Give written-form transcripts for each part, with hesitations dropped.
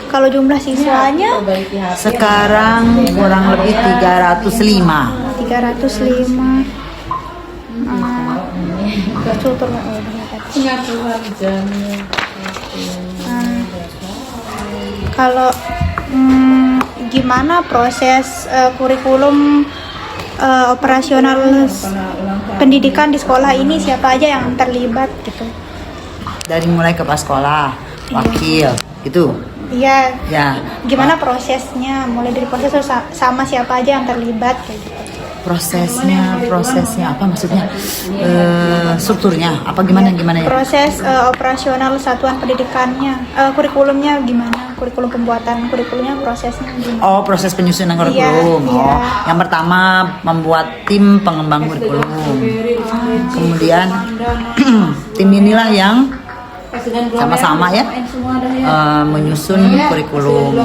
Kalau jumlah siswanya Sekarang kurang lebih 305. 305. Tutur kalau gimana proses kurikulum operasional pendidikan di sekolah ini, siapa aja yang terlibat gitu? Dari mulai kepala sekolah, wakil, gitu. Iya. Ya. Gimana prosesnya? Mulai dari proses sama siapa aja yang terlibat kayak gitu. Prosesnya apa maksudnya? Strukturnya apa gimana ya? Proses operasional satuan pendidikannya, kurikulumnya gimana? Kurikulum pembuatan kurikulumnya prosesnya gimana? Oh, proses penyusunan kurikulum. Iya. Oh, yang pertama membuat tim pengembang kurikulum. Kemudian tim inilah yang sama-sama ya menyusun kurikulum.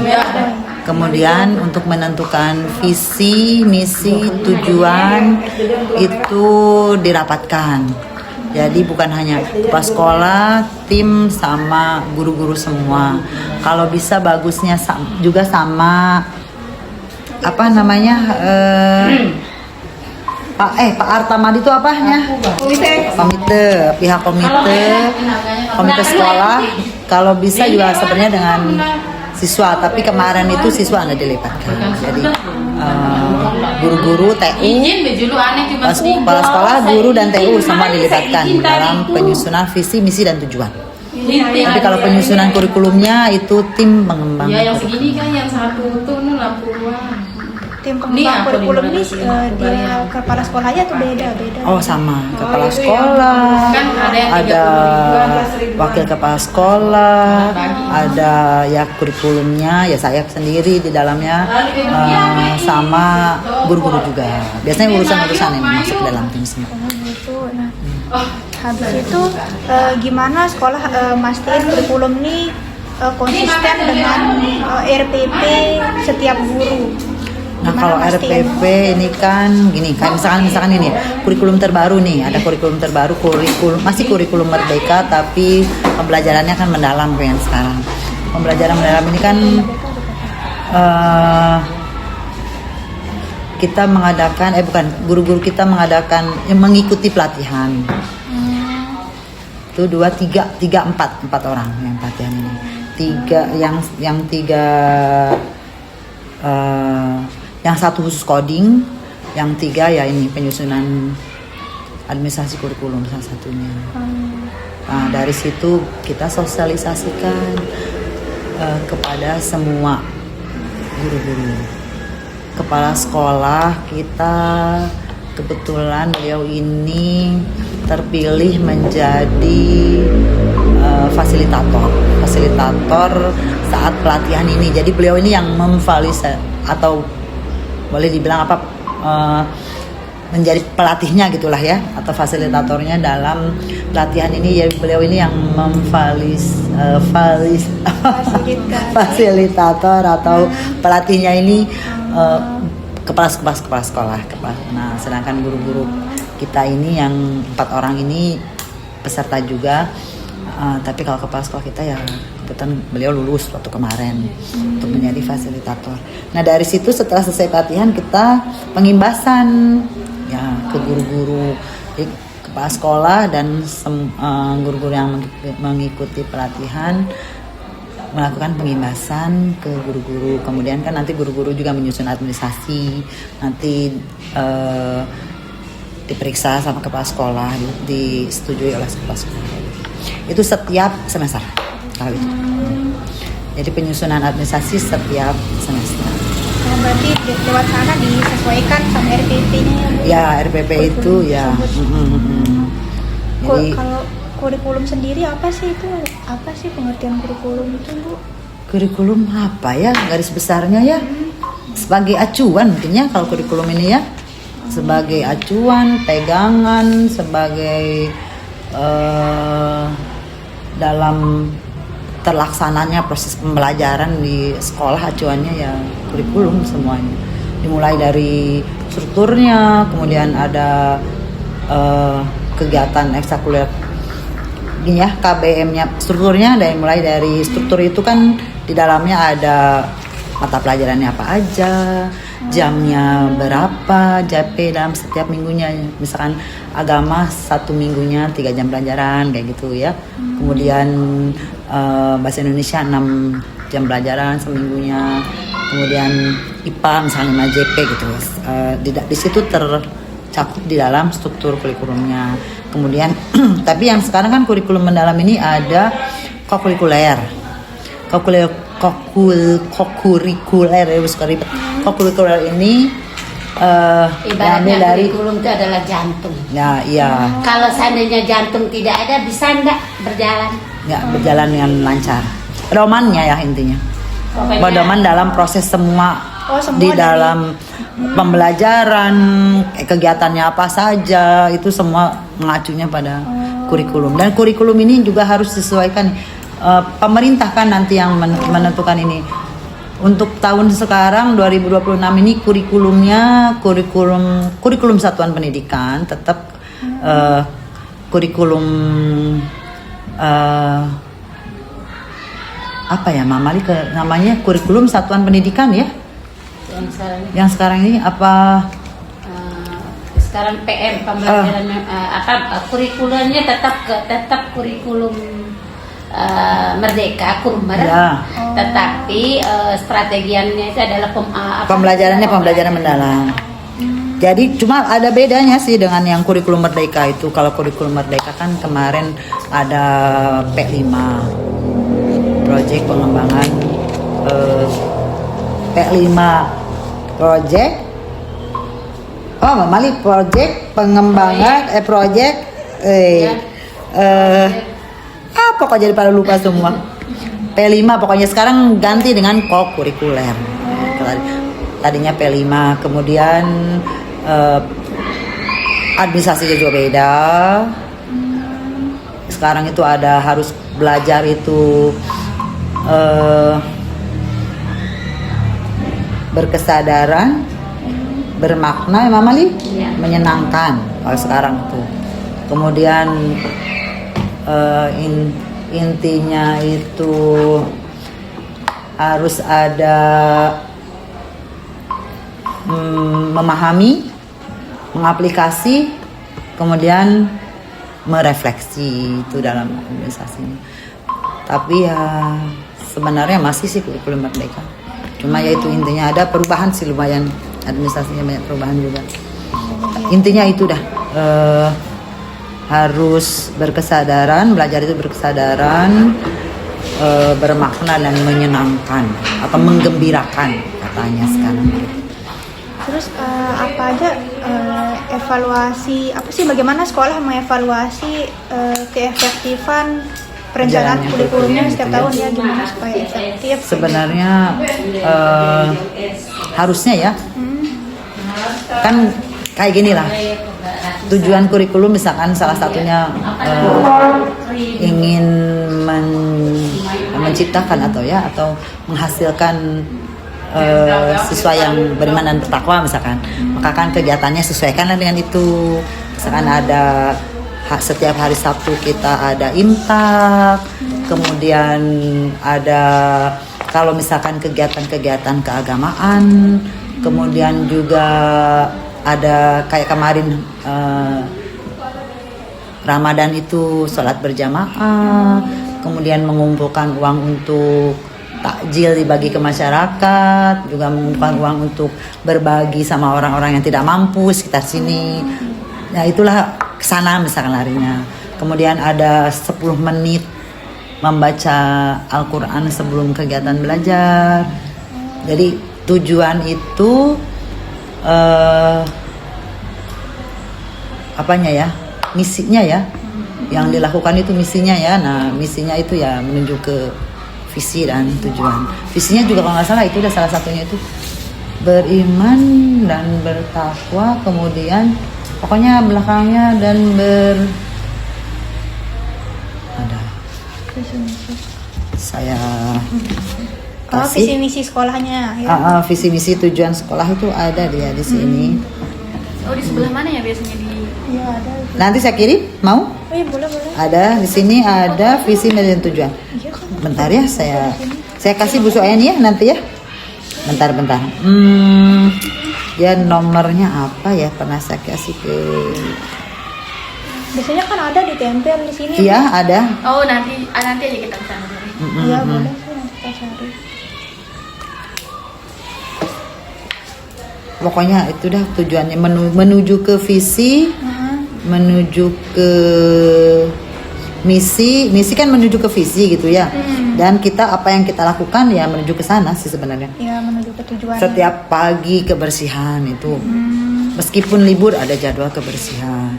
Kemudian untuk menentukan visi, misi, tujuan itu dirapatkan. Jadi bukan hanya kepala sekolah, tim sama guru-guru semua. Kalau bisa bagusnya juga sama apa namanya Pak Artamadi itu apanya? Pihak komite sekolah. Kalau bisa juga sebenarnya dengan siswa, tapi kemarin itu siswa nggak dilibatkan. Jadi guru-guru, TU, kepala sekolah, guru dan TU semua dilibatkan dalam penyusunan visi, misi dan tujuan. Tapi kalau penyusunan kurikulumnya itu tim pengembang. Ya yang segini kan yang satu tuh lampuan. Tim pengembang kurikulum ini dia kepala sekolahnya tuh beda. Oh sama, kepala sekolah, Kan ada wakil kepala sekolah, ada ya kurikulumnya, ya saya sendiri di dalamnya, sama guru-guru juga. Biasanya urusan-urusan yang masuk ke dalam tim semua. Habis itu gimana sekolah mastiin kurikulum ini konsisten dengan RPP setiap guru? Nah kalau RPP ini kan gini, kan misalkan ini kurikulum terbaru nih, ada kurikulum terbaru, masih kurikulum merdeka tapi pembelajarannya kan mendalam kayak sekarang. Pembelajaran mendalam ini kan kita mengadakan guru-guru kita mengadakan mengikuti pelatihan. Itu 4 orang yang pelatihan ini. Yang satu khusus coding, yang 3 ya ini penyusunan administrasi kurikulum salah satunya. Nah, dari situ kita sosialisasikan kepada semua guru-guru. Kepala sekolah kita kebetulan beliau ini terpilih menjadi fasilitator saat pelatihan ini. Jadi beliau ini yang atau boleh dibilang menjadi pelatihnya gitulah ya, atau fasilitatornya dalam pelatihan ini. Jadi beliau ini yang fasilitator atau pelatihnya ini kepala sekolah. Nah, sedangkan guru-guru kita ini yang 4 orang ini peserta juga. Tapi kalau kepala sekolah kita ya kebetulan beliau lulus waktu kemarin untuk menjadi fasilitator. Nah dari situ setelah selesai pelatihan kita pengimbasan ya ke guru-guru, kepala sekolah dan guru-guru yang mengikuti pelatihan melakukan pengimbasan ke guru-guru. Kemudian kan nanti guru-guru juga menyusun administrasi, nanti diperiksa sama kepala sekolah, disetujui oleh kepala sekolah. Itu setiap semester kalau itu. Jadi penyusunan administrasi setiap semester. Berarti lewat sana disesuaikan sama RPP-nya ya? Ya RPP itu ya. Jadi kalau kurikulum sendiri apa sih itu? Apa sih pengertian kurikulum itu, Bu? Kurikulum apa ya? Garis besarnya ya. Sebagai acuan mungkin ya kalau kurikulum ini ya. Sebagai acuan, pegangan, sebagai dalam terlaksananya proses pembelajaran di sekolah, acuannya ya kurikulum semuanya. Dimulai dari strukturnya, kemudian ada kegiatan ekstrakurikuler gini ya, KBM-nya strukturnya mulai dari struktur itu kan di dalamnya ada mata pelajarannya apa aja, jamnya berapa, JP dalam setiap minggunya. Misalkan agama 1 minggunya 3 jam pelajaran kayak gitu ya. Kemudian bahasa Indonesia 6 jam pelajaran seminggunya. Kemudian IPA misalnya 5 JP gitu. Di situ tercakup di dalam struktur kurikulumnya. Kemudian tapi yang sekarang kan kurikulum mendalam ini ada kokurikuler ya, suka ribet. Kokurikuler ini ibaratnya dari kurikulum itu adalah jantung. ya iya, Kalau seandainya jantung tidak ada, bisa nggak berjalan? nggak berjalan dengan lancar. Pedomannya ya intinya. Pokoknya- Pedoman dalam proses semua, semua di dari- dalam pembelajaran, kegiatannya apa saja itu semua mengacunya pada kurikulum. Dan kurikulum ini juga harus disesuaikan. Pemerintah kan nanti yang menentukan ini. Untuk tahun sekarang 2026 ini kurikulum satuan pendidikan tetap kurikulum apa ya Mama Mali namanya kurikulum satuan pendidikan ya. Yang sekarang ini apa? Sekarang PM pembelajaran kurikulumnya tetap kurikulum Merdeka Kurmer, Ya. tetapi strategiannya itu adalah Pembelajaran mendalam. Jadi cuma ada bedanya sih dengan yang kurikulum Merdeka itu. Kalau kurikulum Merdeka kan kemarin ada P5 proyek pengembangan P5 proyek Mali proyek pengembangan pokoknya jadi pada lupa semua. P5 pokoknya sekarang ganti dengan kokurikuler. Tadinya P5, kemudian administrasinya juga beda. Sekarang itu ada harus belajar itu berkesadaran, bermakna, ya Mama Li, menyenangkan kalau sekarang itu. Kemudian intinya itu harus ada memahami, mengaplikasi, kemudian merefleksi itu dalam organisasi. Tapi ya sebenarnya masih sih kurikulum Merdeka. Cuma ya itu intinya ada perubahan sih, lumayan administrasinya banyak perubahan juga. Intinya itu dah harus berkesadaran, belajar itu berkesadaran, bermakna dan menyenangkan atau menggembirakan katanya sekarang. Terus apa aja evaluasi, apa sih bagaimana sekolah mengevaluasi keefektifan perencanaan Jalannya kurikulumnya setiap gitu ya. tahun ya, gimana supaya efektif? Sebenarnya harusnya ya kan kayak gini lah. Tujuan kurikulum misalkan salah satunya ingin menciptakan atau menghasilkan siswa yang beriman dan bertakwa misalkan, maka kan kegiatannya sesuaikan dengan itu. Misalkan ada setiap hari Sabtu kita ada imtak, kemudian ada kalau misalkan kegiatan-kegiatan keagamaan, kemudian juga ada kayak kemarin Ramadan itu sholat berjamaah, kemudian mengumpulkan uang untuk takjil dibagi ke masyarakat, juga mengumpulkan uang untuk berbagi sama orang-orang yang tidak mampu sekitar sini. Nah itulah kesana misalkan larinya. Kemudian ada 10 menit membaca Al-Quran sebelum kegiatan belajar. Jadi tujuan itu misinya ya, yang dilakukan itu misinya ya. Nah misinya itu ya menuju ke visi dan tujuan. Visinya juga kalau nggak salah itu udah salah satunya itu beriman dan bertakwa, kemudian pokoknya belakangnya dan ada saya Visi misi sekolahnya ya. Visi misi tujuan sekolah itu ada dia di sini. Oh, di sebelah mana ya biasanya di Iya ada. Nanti saya kirim, mau? Oh iya boleh. Ada di sini ada visi misi dan tujuan. Iya kan. Bentar ya, saya kasih Bu Soen ya nanti ya. Bentar. Dia nomornya apa ya? Pernah saya kasih ke. Biasanya kan ada ditempel di sini. Iya ada. Oh nanti aja kita cari. Iya boleh sih nanti kita cari. Pokoknya itu dah tujuannya menuju ke visi, menuju ke misi kan menuju ke visi gitu ya. Dan kita apa yang kita lakukan ya menuju ke sana sih sebenarnya. Iya menuju ke tujuan. Setiap pagi kebersihan itu. Meskipun libur ada jadwal kebersihan.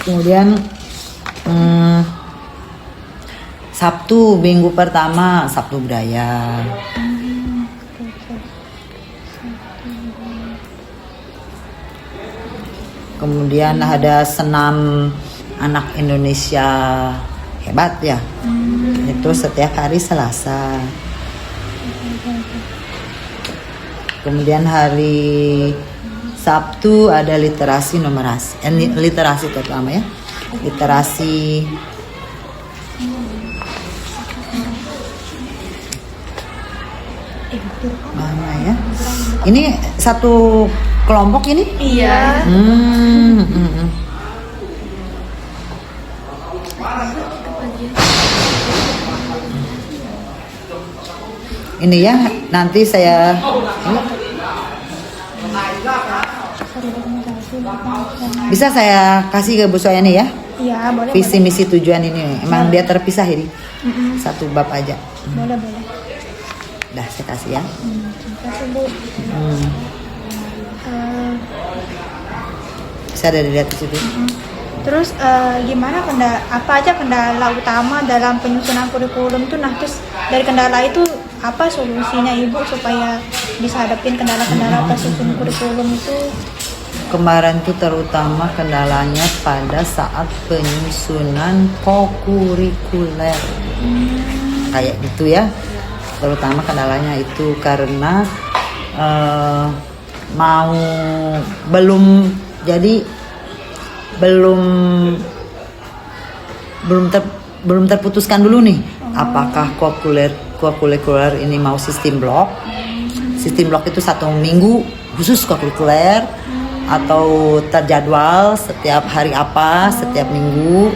Kemudian Sabtu minggu pertama Sabtu budaya. Kemudian ada senam anak Indonesia hebat ya. Itu setiap hari Selasa. Kemudian hari Sabtu ada literasi numerasi. Literasi terutama ya. Literasi mana ya? Ini satu kelompok ini? Iya. Ini ya, nanti saya bisa saya kasih ke Bu Soyani ya. Iya boleh. Visi misi tujuan ini emang dia terpisah ini. Satu bab aja. Boleh. Dah saya kasih ya. Terima kasih Bu. Bisa ada dilihat di situ. Terus gimana apa aja kendala utama dalam penyusunan kurikulum tuh? Nah terus dari kendala itu apa solusinya Ibu supaya bisa hadapin kendala-kendala penyusunan kurikulum itu? Kemarin tuh terutama kendalanya pada saat penyusunan kokurikuler. Kayak gitu ya. Terutama kendalanya itu karena belum terputuskan dulu nih apakah kokurikuler ini mau sistem blok. Sistem blok itu 1 minggu khusus kokurikuler atau terjadwal setiap hari apa setiap minggu.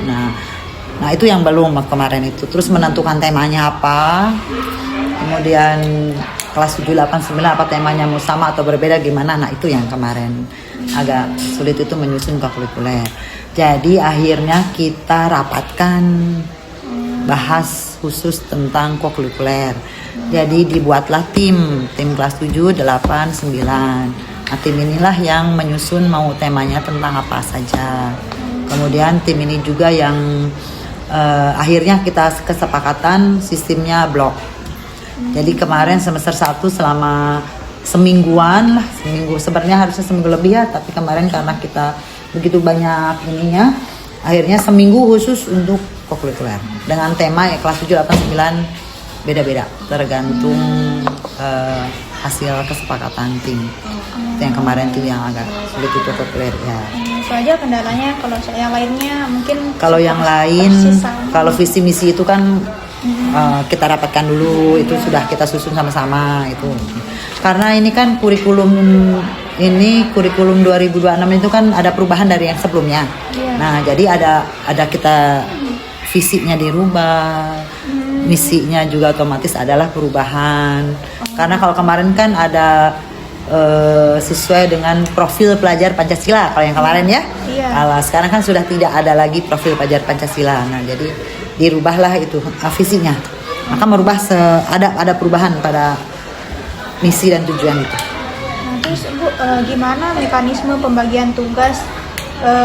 Nah itu yang belum kemarin itu. Terus menentukan temanya apa. Kemudian kelas 7, 8, 9 apa temanya mau sama atau berbeda gimana. Nah itu yang kemarin agak sulit itu menyusun kokurikuler. Jadi akhirnya kita rapatkan bahas khusus tentang kokurikuler. Jadi dibuatlah tim kelas 7, 8, 9. Nah, tim inilah yang menyusun mau temanya tentang apa saja. Kemudian tim ini juga yang akhirnya kita kesepakatan sistemnya blok. Jadi kemarin semester 1 selama semingguan lah, sebenarnya harusnya seminggu lebih ya, tapi kemarin karena kita begitu banyak ininya, akhirnya seminggu khusus untuk kokurikuler dengan tema ya kelas 7, 8, 9 beda-beda tergantung hasil kesepakatan tim. Itu yang kemarin tuh yang agak sulit itu kokurikuler ya. Itu aja kendalanya. Kalau yang lainnya mungkin kalau yang lain kalau visi misi itu kan kita rapatkan dulu, itu sudah kita susun sama-sama itu. Karena ini kan kurikulum 2026 itu kan ada perubahan dari yang sebelumnya. Nah, jadi ada kita visinya dirubah, misinya juga otomatis adalah perubahan. Karena kalau kemarin kan ada sesuai dengan profil pelajar Pancasila kalau yang kemarin ya. Kalau sekarang kan sudah tidak ada lagi profil pelajar Pancasila. Nah, jadi dirubahlah itu visinya. Maka merubah ada perubahan pada misi dan tujuan itu. Nah, terus Bu, gimana mekanisme pembagian tugas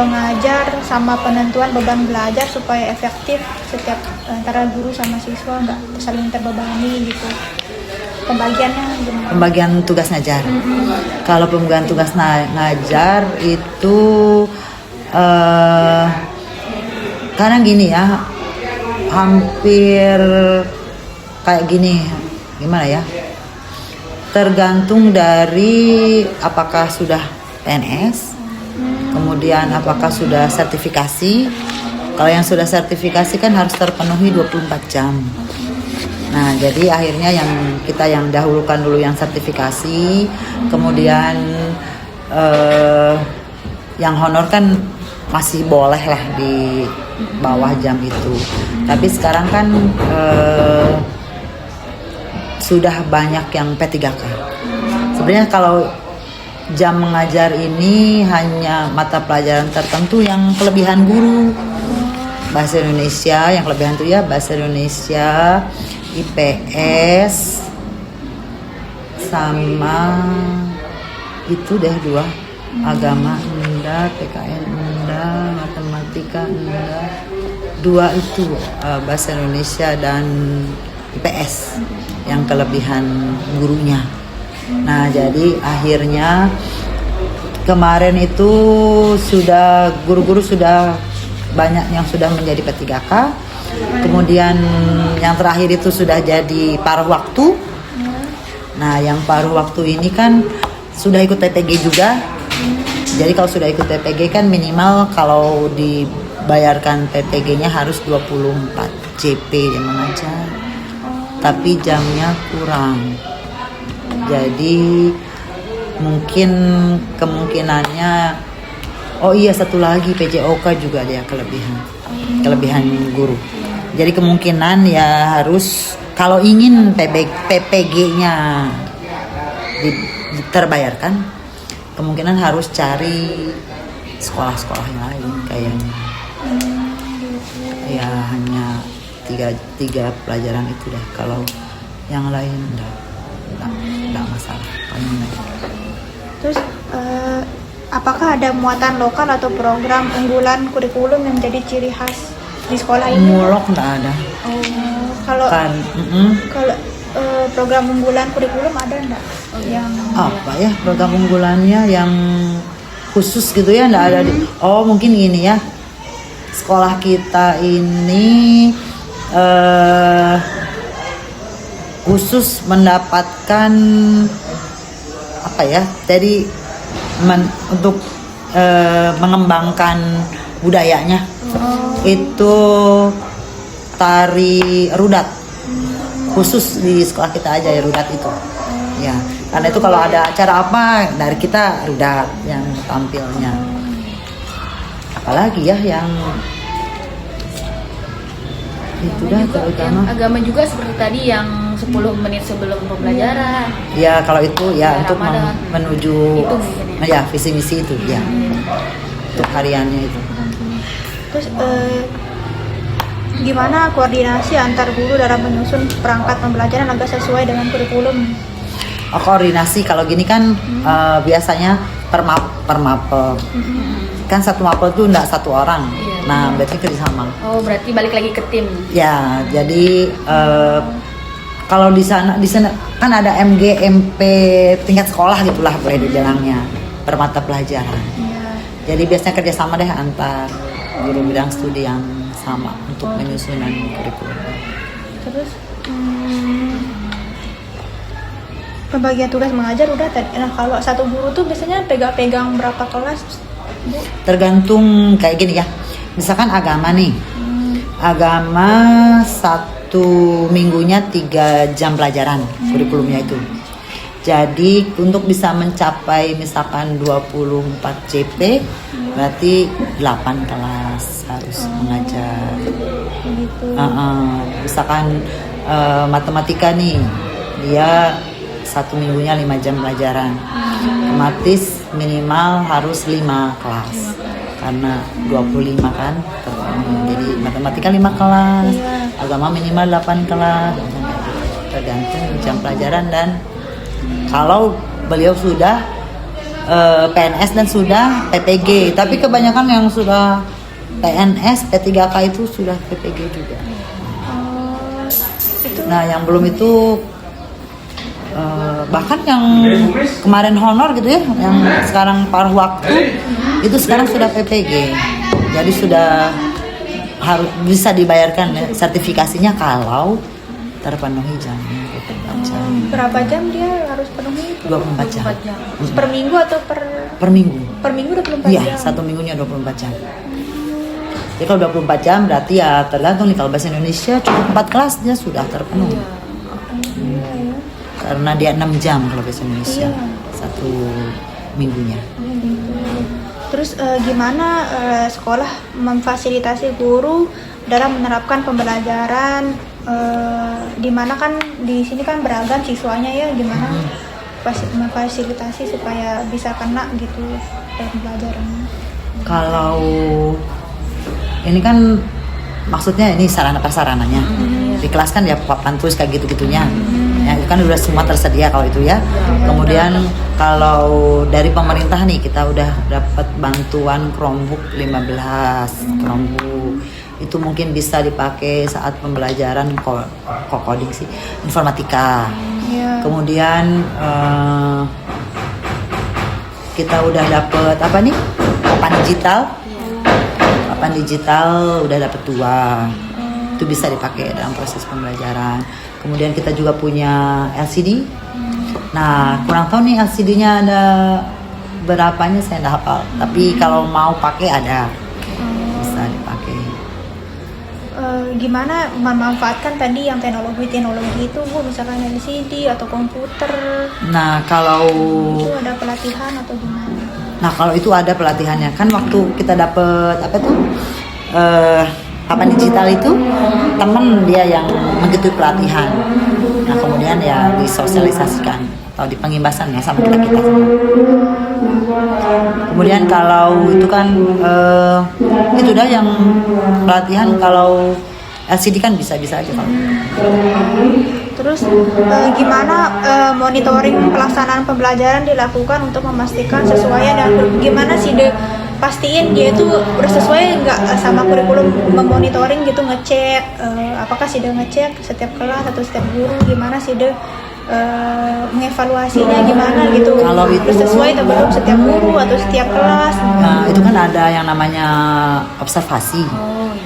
ngajar sama penentuan beban belajar supaya efektif setiap antara guru sama siswa nggak saling terbebani gitu? Pembagiannya gimana? Pembagian tugas ngajar. Kalau pembagian tugas ngajar itu karena gini ya, hampir kayak gini, gimana ya? Tergantung dari apakah sudah PNS, kemudian apakah sudah sertifikasi. Kalau yang sudah sertifikasi kan harus terpenuhi 24 jam. Nah, jadi akhirnya yang dahulukan dulu yang sertifikasi, kemudian yang honor kan masih boleh lah di bawah jam itu. Tapi sekarang kan sudah banyak yang P3K. Sebenarnya kalau jam mengajar ini hanya mata pelajaran tertentu yang kelebihan guru. Bahasa Indonesia yang kelebihan itu ya bahasa Indonesia, IPS, sama itu deh 2, agama enggak, PKN enggak, matematika enggak, 2 itu bahasa Indonesia dan IPS yang kelebihan gurunya. Nah, jadi akhirnya kemarin itu sudah guru-guru sudah banyak yang sudah menjadi P3K. Kemudian yang terakhir itu sudah jadi paruh waktu. Nah, yang paruh waktu ini kan sudah ikut TPG juga. Jadi kalau sudah ikut TPG kan minimal kalau dibayarkan TPG-nya harus 24 JP yang mengajar. Tapi jamnya kurang. Jadi mungkin kemungkinannya, oh iya satu lagi PJOK juga dia kelebihan guru. Jadi kemungkinan ya harus kalau ingin PPG-nya terbayarkan, kemungkinan harus cari sekolah-sekolah yang lain kayaknya. Ya hanya tiga pelajaran itu deh. Kalau yang lain enggak masalah. Terus apakah ada muatan lokal atau program unggulan kurikulum yang menjadi ciri khas di sekolah ini? Mulok enggak ada. Oh, kalau Kan, kalau program unggulan kurikulum ada enggak? Yang apa ya program unggulannya yang khusus gitu ya enggak ada. Oh, mungkin gini ya. Sekolah kita ini khusus mendapatkan apa ya? Jadi untuk mengembangkan budayanya itu tari rudat, khusus di sekolah kita aja ya rudat itu ya, karena itu kalau ada acara apa dari kita rudat yang tampilnya. Apalagi ya yang itu dah terutama agama juga seperti tadi yang 10 menit sebelum pembelajaran. ya, kalau itu ya untuk Ramadan. menuju Itu mungkin ya visi misi itu ya untuk hariannya itu. Terus gimana koordinasi antar guru dalam menyusun perangkat pembelajaran agar sesuai dengan kurikulum? Koordinasi kalau gini kan biasanya per mapel. Kan satu mapel tuh enggak satu orang. Nah, berarti kerjasama. Oh, berarti balik lagi ke tim. Ya, jadi kalau di sana kan ada MG, MP tingkat sekolah gitulah boleh dibilangnya per mata pelajaran. Jadi biasanya kerjasama deh antar guru bidang studi yang sama untuk penyusunan kurikulum. Terus pembagian tugas mengajar udah tadi. Nah, kalau satu guru tuh biasanya pegang berapa kelas, Bu? Tergantung kayak gini ya. Misalkan agama nih. Agama 1 minggunya 3 jam pelajaran kurikulumnya itu. Jadi untuk bisa mencapai misalkan 24 JP berarti 8 kelas harus mengajar. Begitu. Misalkan matematika nih dia 1 minggunya 5 jam pelajaran. Otomatis minimal harus 5 kelas. Karena 25 kan jadi matematika 5 kelas, agama minimal 8 kelas, tergantung jam pelajaran. Dan kalau beliau sudah PNS dan sudah PPG, tapi kebanyakan yang sudah PNS, P3K itu sudah PPG juga. Nah, yang belum itu bahkan yang kemarin honor gitu ya, yang sekarang paruh waktu itu sekarang sudah PPG, jadi sudah harus bisa dibayarkan ya, sertifikasinya kalau terpenuhi jamnya 24 jam. Berapa jam dia harus penuhi? 24 jam. Per minggu atau per per minggu. Per minggu 24 Iya, jam. satu minggunya 24 jam. Jadi kalau 24 jam berarti ya tergantung nih, kalau bahasa Indonesia cukup 4 kelas dia sudah terpenuh. Iya, ya. Karena dia 6 jam kalau bahasa Indonesia Iya. satu minggunya. Terus gimana sekolah memfasilitasi guru dalam menerapkan pembelajaran, di mana kan di sini kan beragam siswanya ya, gimana memfasilitasi supaya bisa kena gitu dalam pembelajarannya. Kalau ini kan maksudnya ini sarana prasarananya. Di kelas kan ya papan tulis kayak gitu-gitunya. Ya, itu kan udah semua tersedia kalau itu ya. Kemudian kalau dari pemerintah nih kita udah dapat bantuan Chromebook 15 Chromebook. Itu mungkin bisa dipakai saat pembelajaran coding sih, informatika. Iya. Kemudian kita udah dapet apa nih, papan digital udah dapet 2, itu bisa dipakai dalam proses pembelajaran. Kemudian kita juga punya LCD. Nah kurang tahu nih LCD-nya ada berapanya, saya nggak hafal, tapi kalau mau pakai ada, bisa dipakai. Gimana memanfaatkan tadi yang teknologi itu Bu, misalkan LCD atau komputer, Nah kalau itu ada pelatihan atau gimana? Nah kalau itu ada pelatihannya kan, waktu kita dapet apa tuh papan digital itu temen dia yang mengikuti pelatihan. Nah kemudian ya disosialisasikan atau di pengimbasan ya sama kita semua. Kemudian kalau itu kan itu dah yang pelatihan. Kalau LCD kan bisa-bisa aja kalau. Terus gimana monitoring pelaksanaan pembelajaran dilakukan untuk memastikan sesuai dan gimana sih pastiin dia itu udah sesuai nggak sama kurikulum, memonitoring gitu, ngecek apakah sih dia ngecek setiap kelas atau setiap guru, gimana sih dia mengevaluasinya gimana gitu, Kalau itu udah sesuai atau belum setiap guru atau setiap kelas. Nah itu kan ada yang namanya observasi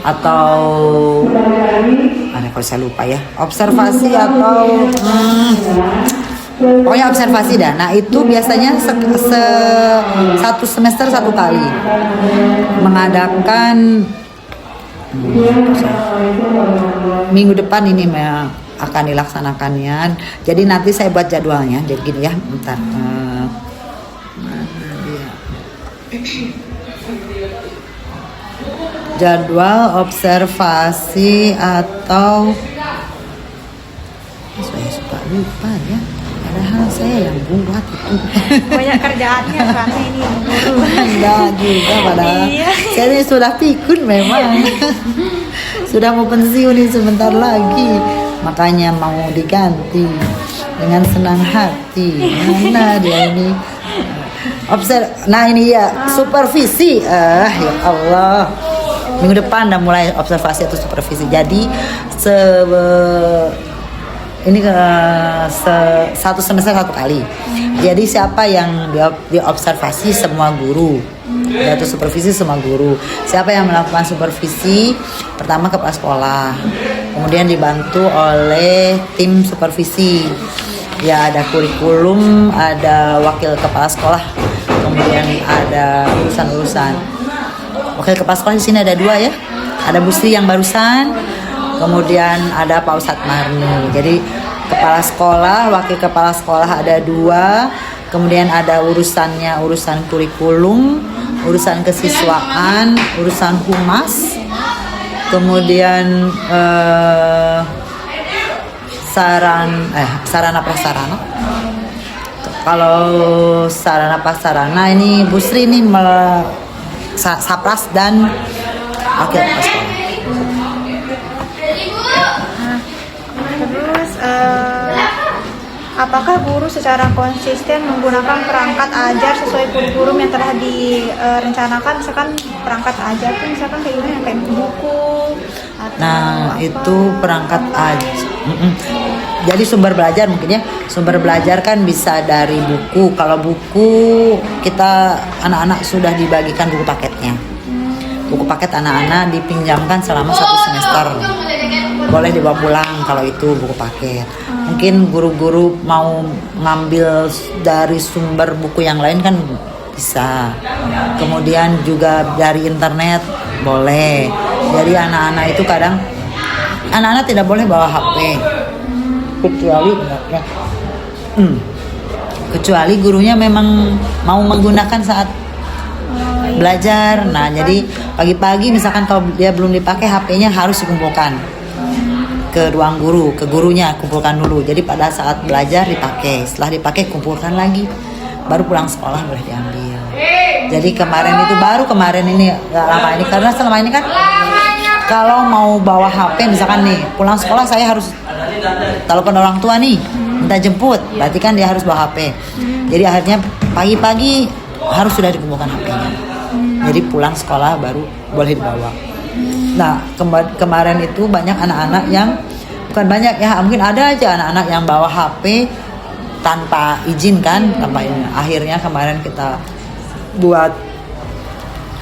atau ada, kalau saya lupa ya, observasi atau pokoknya observasi dah. Nah itu biasanya satu semester satu kali mengadakan. Minggu depan ini akan dilaksanakannya. Jadi nanti saya buat jadwalnya. Jadi gini ya, bentar. Mana dia? Jadwal observasi atau saya suka lupa ya. Padahal saya yang buat itu. Banyak kerjaannya karena ini guru. Enggak juga padahal. Iya. Saya ini sudah pikun memang. Sudah mau pensiun ini sebentar lagi. Makanya mau diganti dengan senang hati. Mana dia ini? Nah ini ya supervisi. Ya Allah. Minggu depan udah mulai observasi atau supervisi. Jadi ini satu semester satu kali. Jadi siapa yang diobservasi, semua guru. Atau supervisi semua guru. Siapa yang melakukan supervisi? Pertama kepala sekolah. Kemudian dibantu oleh tim supervisi. Ya ada kurikulum, ada wakil kepala sekolah. Kemudian ada urusan-urusan. Wakil kepala sekolah di sini ada 2 ya. Ada Bu Sri yang barusan. Kemudian ada Pak Ustadz Marni. Jadi kepala sekolah, wakil kepala sekolah ada 2. Kemudian ada urusannya, urusan kurikulum, urusan kesiswaan, urusan humas. Kemudian sarana prasarana. Kalau sarana prasarana ini Bu Sri ini Sapras dan wakil kepala sekolah. Terus apakah guru secara konsisten menggunakan perangkat ajar sesuai kurikulum yang telah direncanakan? Misalkan perangkat ajar tuh misalkan kayak gimana, kayak buku atau Nah apa? itu perangkat ajar. Jadi sumber belajar mungkin ya. Sumber belajar kan bisa dari buku. Kalau buku kita anak-anak sudah dibagikan buku paketnya. Buku paket anak-anak dipinjamkan selama 1 semester. Boleh dibawa pulang kalau itu buku paket. Mungkin guru-guru mau ngambil dari sumber buku yang lain kan bisa. Kemudian juga dari internet boleh. Jadi anak-anak itu kadang anak-anak tidak boleh bawa HP kecuali kecuali gurunya memang mau menggunakan saat belajar. Nah, jadi pagi-pagi misalkan kalau dia belum dipakai HP-nya harus dikumpulkan ke ruang guru, ke gurunya kumpulkan dulu. Jadi pada saat belajar dipakai, setelah dipakai kumpulkan lagi, baru pulang sekolah boleh diambil. Jadi kemarin ini gak lama ini, karena selama ini kan kalau mau bawa HP misalkan nih pulang sekolah saya harus telepon orang tua nih minta jemput, berarti kan dia harus bawa HP. Jadi akhirnya pagi-pagi harus sudah dikumpulkan HP-nya. Jadi pulang sekolah baru boleh dibawa. Nah, kemarin itu banyak anak-anak yang, bukan banyak ya, mungkin ada aja anak-anak yang bawa HP tanpa izin kan, tanpa ini. Akhirnya kemarin kita buat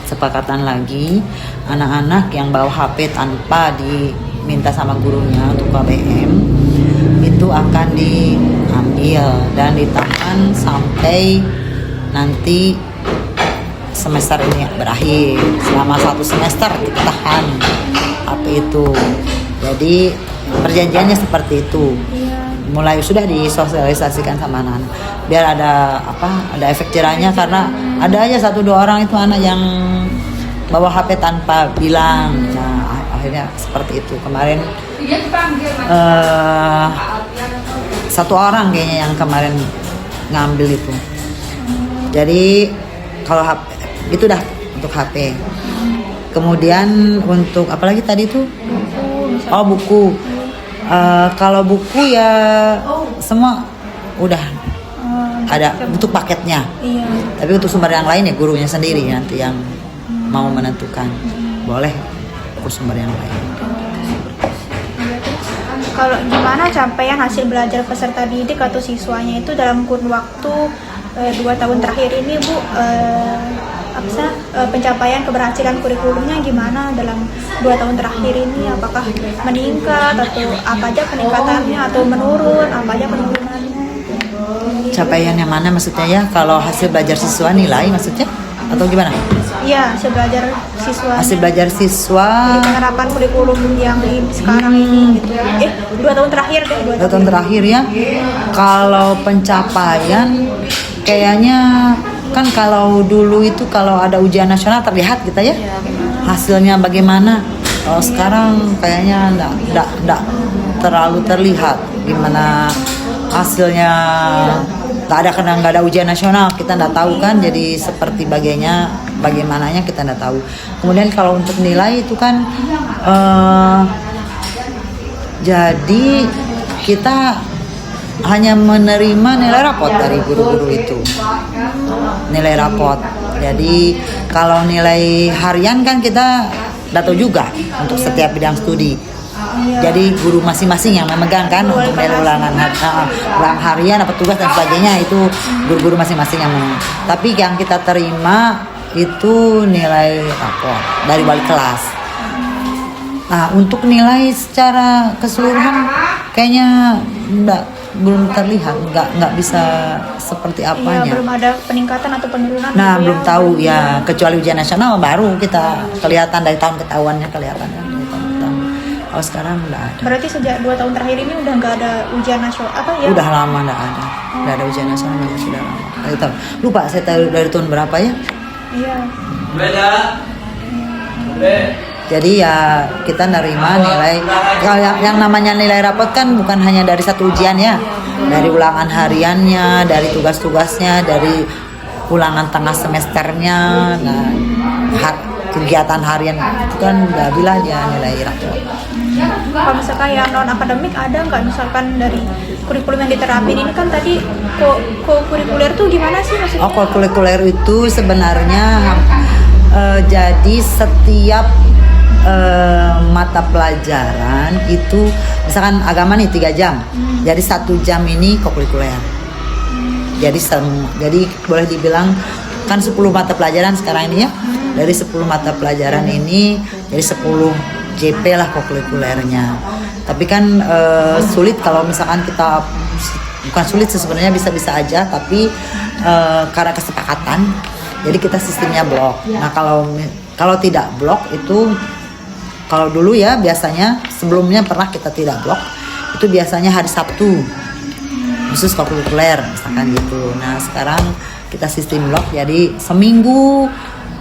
sepakatan lagi, anak-anak yang bawa HP tanpa diminta sama gurunya untuk KBM itu akan diambil dan ditahan sampai nanti semester ini berakhir. Selama 1 semester ditahan HP itu. Jadi perjanjiannya seperti itu. Mulai sudah disosialisasikan sama anak-anak biar ada efek jerahnya, karena ada aja 1-2 orang itu anak yang bawa HP tanpa bilang. Nah, akhirnya seperti itu. Kemarin 1 orang kayaknya yang kemarin ngambil itu. Jadi kalau HP itu dah untuk HP. Kemudian untuk apalagi tadi tuh? Oh, buku. Kalau buku ya semua udah ada untuk paketnya. Iya. Tapi untuk sumber yang lain ya gurunya sendiri nanti yang mau menentukan. Boleh untuk sumber yang lain. Kalau gimana capaian hasil belajar peserta didik atau siswanya itu dalam kurun waktu 2 tahun terakhir ini, Bu? Pencapaian keberhasilan kurikulumnya gimana dalam 2 tahun terakhir ini? Apakah meningkat atau apa aja peningkatannya, atau menurun, apa aja penurunannya? Capaian yang mana maksudnya ya? Kalau hasil belajar siswa nilai maksudnya? Atau gimana? Iya, hasil belajar siswa. Hasil belajar siswa. Jadi penerapan kurikulum yang sekarang ini gitu. 2 tahun terakhir deh. 2 tahun terakhir ya. Kalau pencapaian kayaknya kan kalau dulu itu kalau ada ujian nasional terlihat gitu ya. Hasilnya bagaimana? Kalau sekarang kayaknya enggak terlalu terlihat gimana hasilnya. Karena nggak ada ujian nasional, kita nggak tahu kan, jadi seperti bagaimananya kita nggak tahu. Kemudian kalau untuk nilai itu kan jadi kita hanya menerima nilai rapot dari guru-guru itu, nilai rapot. Jadi kalau nilai harian kan kita nggak tahu juga untuk setiap bidang studi. Jadi guru masing-masing yang memegang kan untuk nilai ulang harian, apa tugas dan sebagainya, itu guru-guru masing-masing yang memegang. Tapi yang kita terima itu nilai rapor dari wali kelas. Nah, untuk nilai secara keseluruhan kayaknya belum terlihat, nggak bisa seperti apanya. Iya, belum ada peningkatan atau penurunan. Nah, gitu belum ya. tahu ya, kecuali ujian nasional baru kita kelihatan dari tahun ketahuannya kelihatan kan. Kalau sekarang nggak ada. Berarti sejak 2 tahun terakhir ini udah nggak ada ujian nasional ya? Udah lama nggak ada. Nggak ada ujian nasional, sudah lama. Dari tahun, lupa saya tahu dari tahun berapa ya? Iya. Jadi ya kita nerima nilai. Kalau yang namanya nilai rapot kan bukan hanya dari satu ujian ya, dari ulangan hariannya, dari tugas-tugasnya, dari ulangan tengah semesternya. Nah, kegiatan harian itu kan udah bilang dia nilai rapot. Kalau misalkan yang non akademik ada nggak, misalkan dari kurikulum yang diterapin ini kan tadi kurikuler tuh gimana sih maksudnya? Oh, kurikuler itu sebenarnya jadi setiap mata pelajaran itu, misalkan agama nih 3 jam, jadi 1 jam ini kurikuler. Jadi boleh dibilang kan 10 mata pelajaran sekarang ini ya. Dari 10 mata pelajaran ini jadi 10 JP lah kurikulernya. Tapi kan sulit kalau misalkan kita, bukan sulit sih sebenarnya, bisa-bisa aja, tapi karena kesepakatan Jadi kita sistemnya blok. Nah kalau tidak blok itu, kalau dulu ya biasanya sebelumnya pernah kita tidak blok, itu biasanya hari Sabtu khusus kokurikuler misalkan gitu. Nah sekarang kita sistem blok, jadi seminggu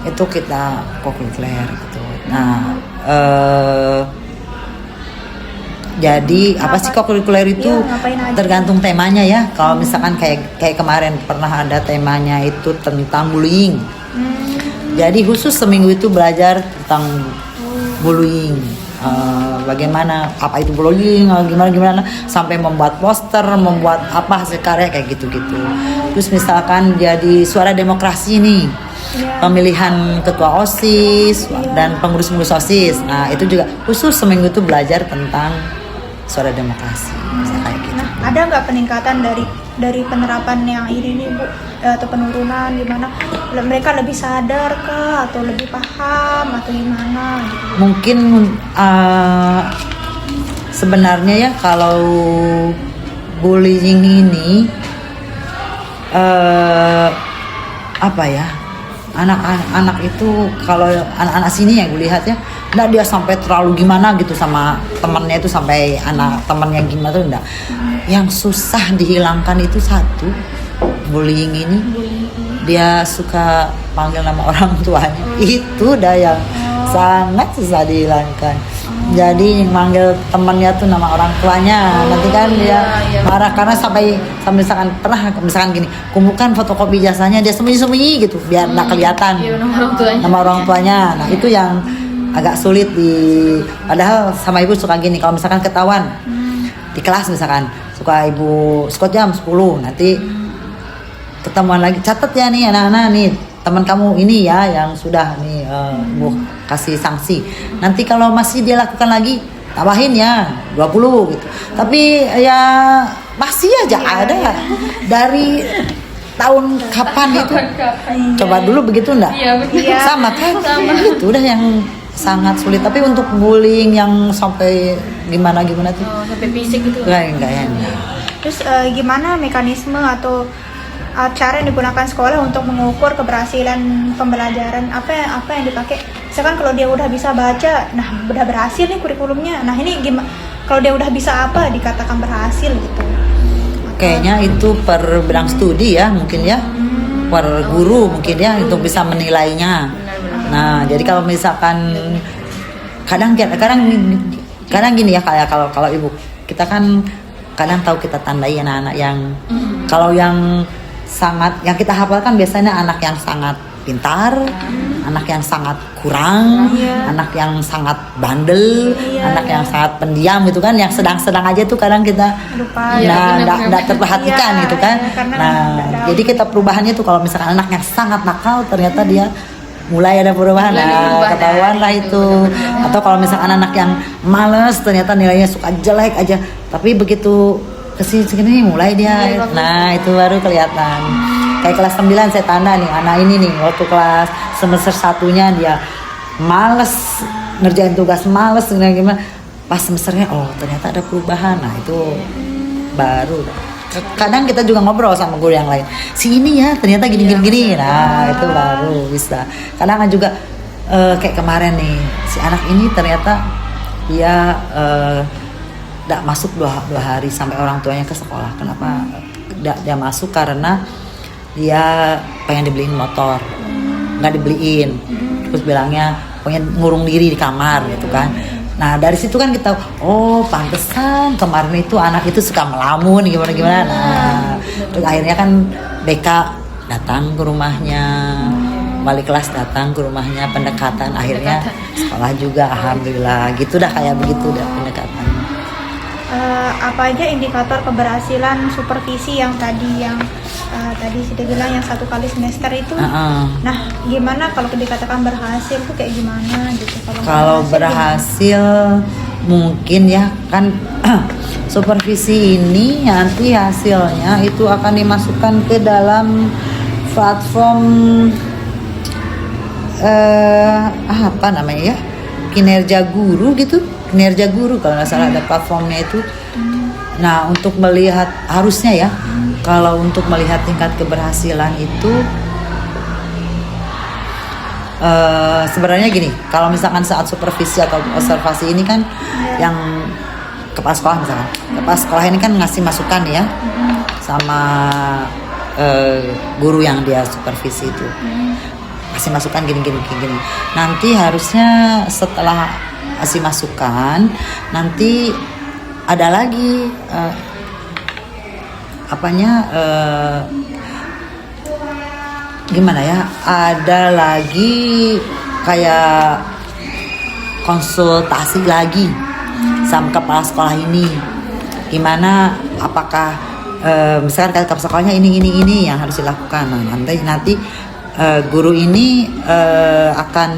itu kita kokurikuler gitu. Nah jadi apa sih kokurikuler itu Iya, ngapain aja? tergantung temanya ya. Kalau misalkan kayak kemarin pernah ada temanya itu tentang bullying. Jadi khusus seminggu itu belajar tentang bullying. Bagaimana apa itu bullying, gimana sampai membuat poster, membuat apa hasil karya kayak gitu-gitu. Terus misalkan jadi suara demokrasi nih, pemilihan ketua OSIS dan pengurus-pengurus OSIS. Nah itu juga khusus seminggu itu belajar tentang suara demokrasi, misalnya kayak gitu. Nah, ada nggak peningkatan dari penerapan yang ini nih Bu, atau penurunan gimana? Mereka lebih sadar kah atau lebih paham atau gimana gitu? Mungkin sebenarnya ya kalau bullying ini apa ya, anak-anak itu kalau anak-anak sini yang gue lihat ya, enggak dia sampai terlalu gimana gitu sama temannya itu, sampai anak temannya gimana tuh enggak. Yang susah dihilangkan itu satu, bullying ini dia suka panggil nama orang tuanya, itu dah yang sangat susah dihilangkan. Jadi manggil temannya tuh nama orang tuanya, nanti kan dia marah karena sampai misalkan pernah misalkan gini, kumpulkan fotokopi jasanya, dia sembunyi-sembunyi gitu biar nggak kelihatan nama orang tuanya. Nah itu yang agak sulit padahal sama ibu suka gini, kalau misalkan ketahuan di kelas misalkan suka ibu skot jam 10, nanti ketemuan lagi, catat ya nih anak-anak nih, teman kamu ini ya yang sudah nih Bu kasih sanksi. Nanti kalau masih dia lakukan lagi, tambahin ya 20 gitu. Tapi ya masih aja ada dari tahun kapan itu. Coba dulu begitu enggak? Iya. Sama kan? Itu udah yang sangat sulit. Tapi untuk bullying yang sampai gimana tuh? Sampai fisik gitu. Enggak ya. Terus gimana mekanisme atau cara yang digunakan sekolah untuk mengukur keberhasilan pembelajaran? Apa yang dipakai? Misalkan kalau dia udah bisa baca, nah udah berhasil nih kurikulumnya. Nah ini gimana? Kalau dia udah bisa apa dikatakan berhasil gitu? Kayaknya itu per bidang studi ya mungkin ya, per guru mungkin ya untuk bisa menilainya. Nah jadi kalau misalkan kadang gini ya, kayak kalau ibu kita kan kadang tahu kita tandai anak-anak yang kalau yang kita hafalkan biasanya anak yang sangat pintar, anak yang sangat kurang, anak yang sangat bandel, anak yang sangat pendiam gitu kan, yang sedang-sedang aja tuh kadang kita Lupa. nggak terperhatikan gitu kan. Karena Jadi kita perubahannya tuh kalau misalkan anak yang sangat nakal ternyata dia mulai ada perubahan, ketahuan lah itu. Atau kalau misalkan anak yang males ternyata nilainya suka jelek aja, tapi begitu kesini mulai dia, nah itu baru kelihatan. Kayak kelas 9 saya tanda nih, anak ini nih waktu kelas semester 1-nya dia males ngerjain tugas, males gimana, pas semesternya oh ternyata ada perubahan. Nah itu baru. Kadang kita juga ngobrol sama guru yang lain, si ini ya ternyata gini. Nah itu baru bisa. Kadang juga kayak kemarin nih, si anak ini ternyata dia tidak masuk 2 hari sampai orang tuanya ke sekolah. Kenapa dia masuk? Karena dia pengen dibeliin motor, nggak dibeliin, terus bilangnya pengen ngurung diri di kamar gitu kan. Nah dari situ kan kita, oh pantesan kemarin itu anak itu suka melamun gimana. Nah terus akhirnya kan BK datang ke rumahnya, wali kelas datang ke rumahnya, pendekatan, akhirnya sekolah juga, alhamdulillah gitu dah, kayak begitu dah pendekatan. Apa aja indikator keberhasilan supervisi yang tadi sudah bilang yang 1 kali semester itu? Nah, gimana kalau dikatakan berhasil tuh kayak gimana gitu? Kalau berhasil mungkin ya kan supervisi ini nanti hasilnya itu akan dimasukkan ke dalam platform apa namanya ya, kinerja guru gitu. Kinerja guru kalau nggak salah ada platformnya itu. Nah untuk melihat harusnya ya, kalau untuk melihat tingkat keberhasilan itu sebenarnya gini, kalau misalkan saat supervisi atau observasi ini kan yang kepala sekolah misalkan, kepala sekolah ini kan ngasih masukan ya sama guru yang dia supervisi itu, kasih masukan gini. Nanti harusnya setelah kasih masukan, nanti ada lagi gimana ya? Ada lagi kayak konsultasi lagi sama kepala sekolah ini. Gimana? Apakah misalkan kepala sekolahnya ini yang harus dilakukan. Nah, nanti guru ini akan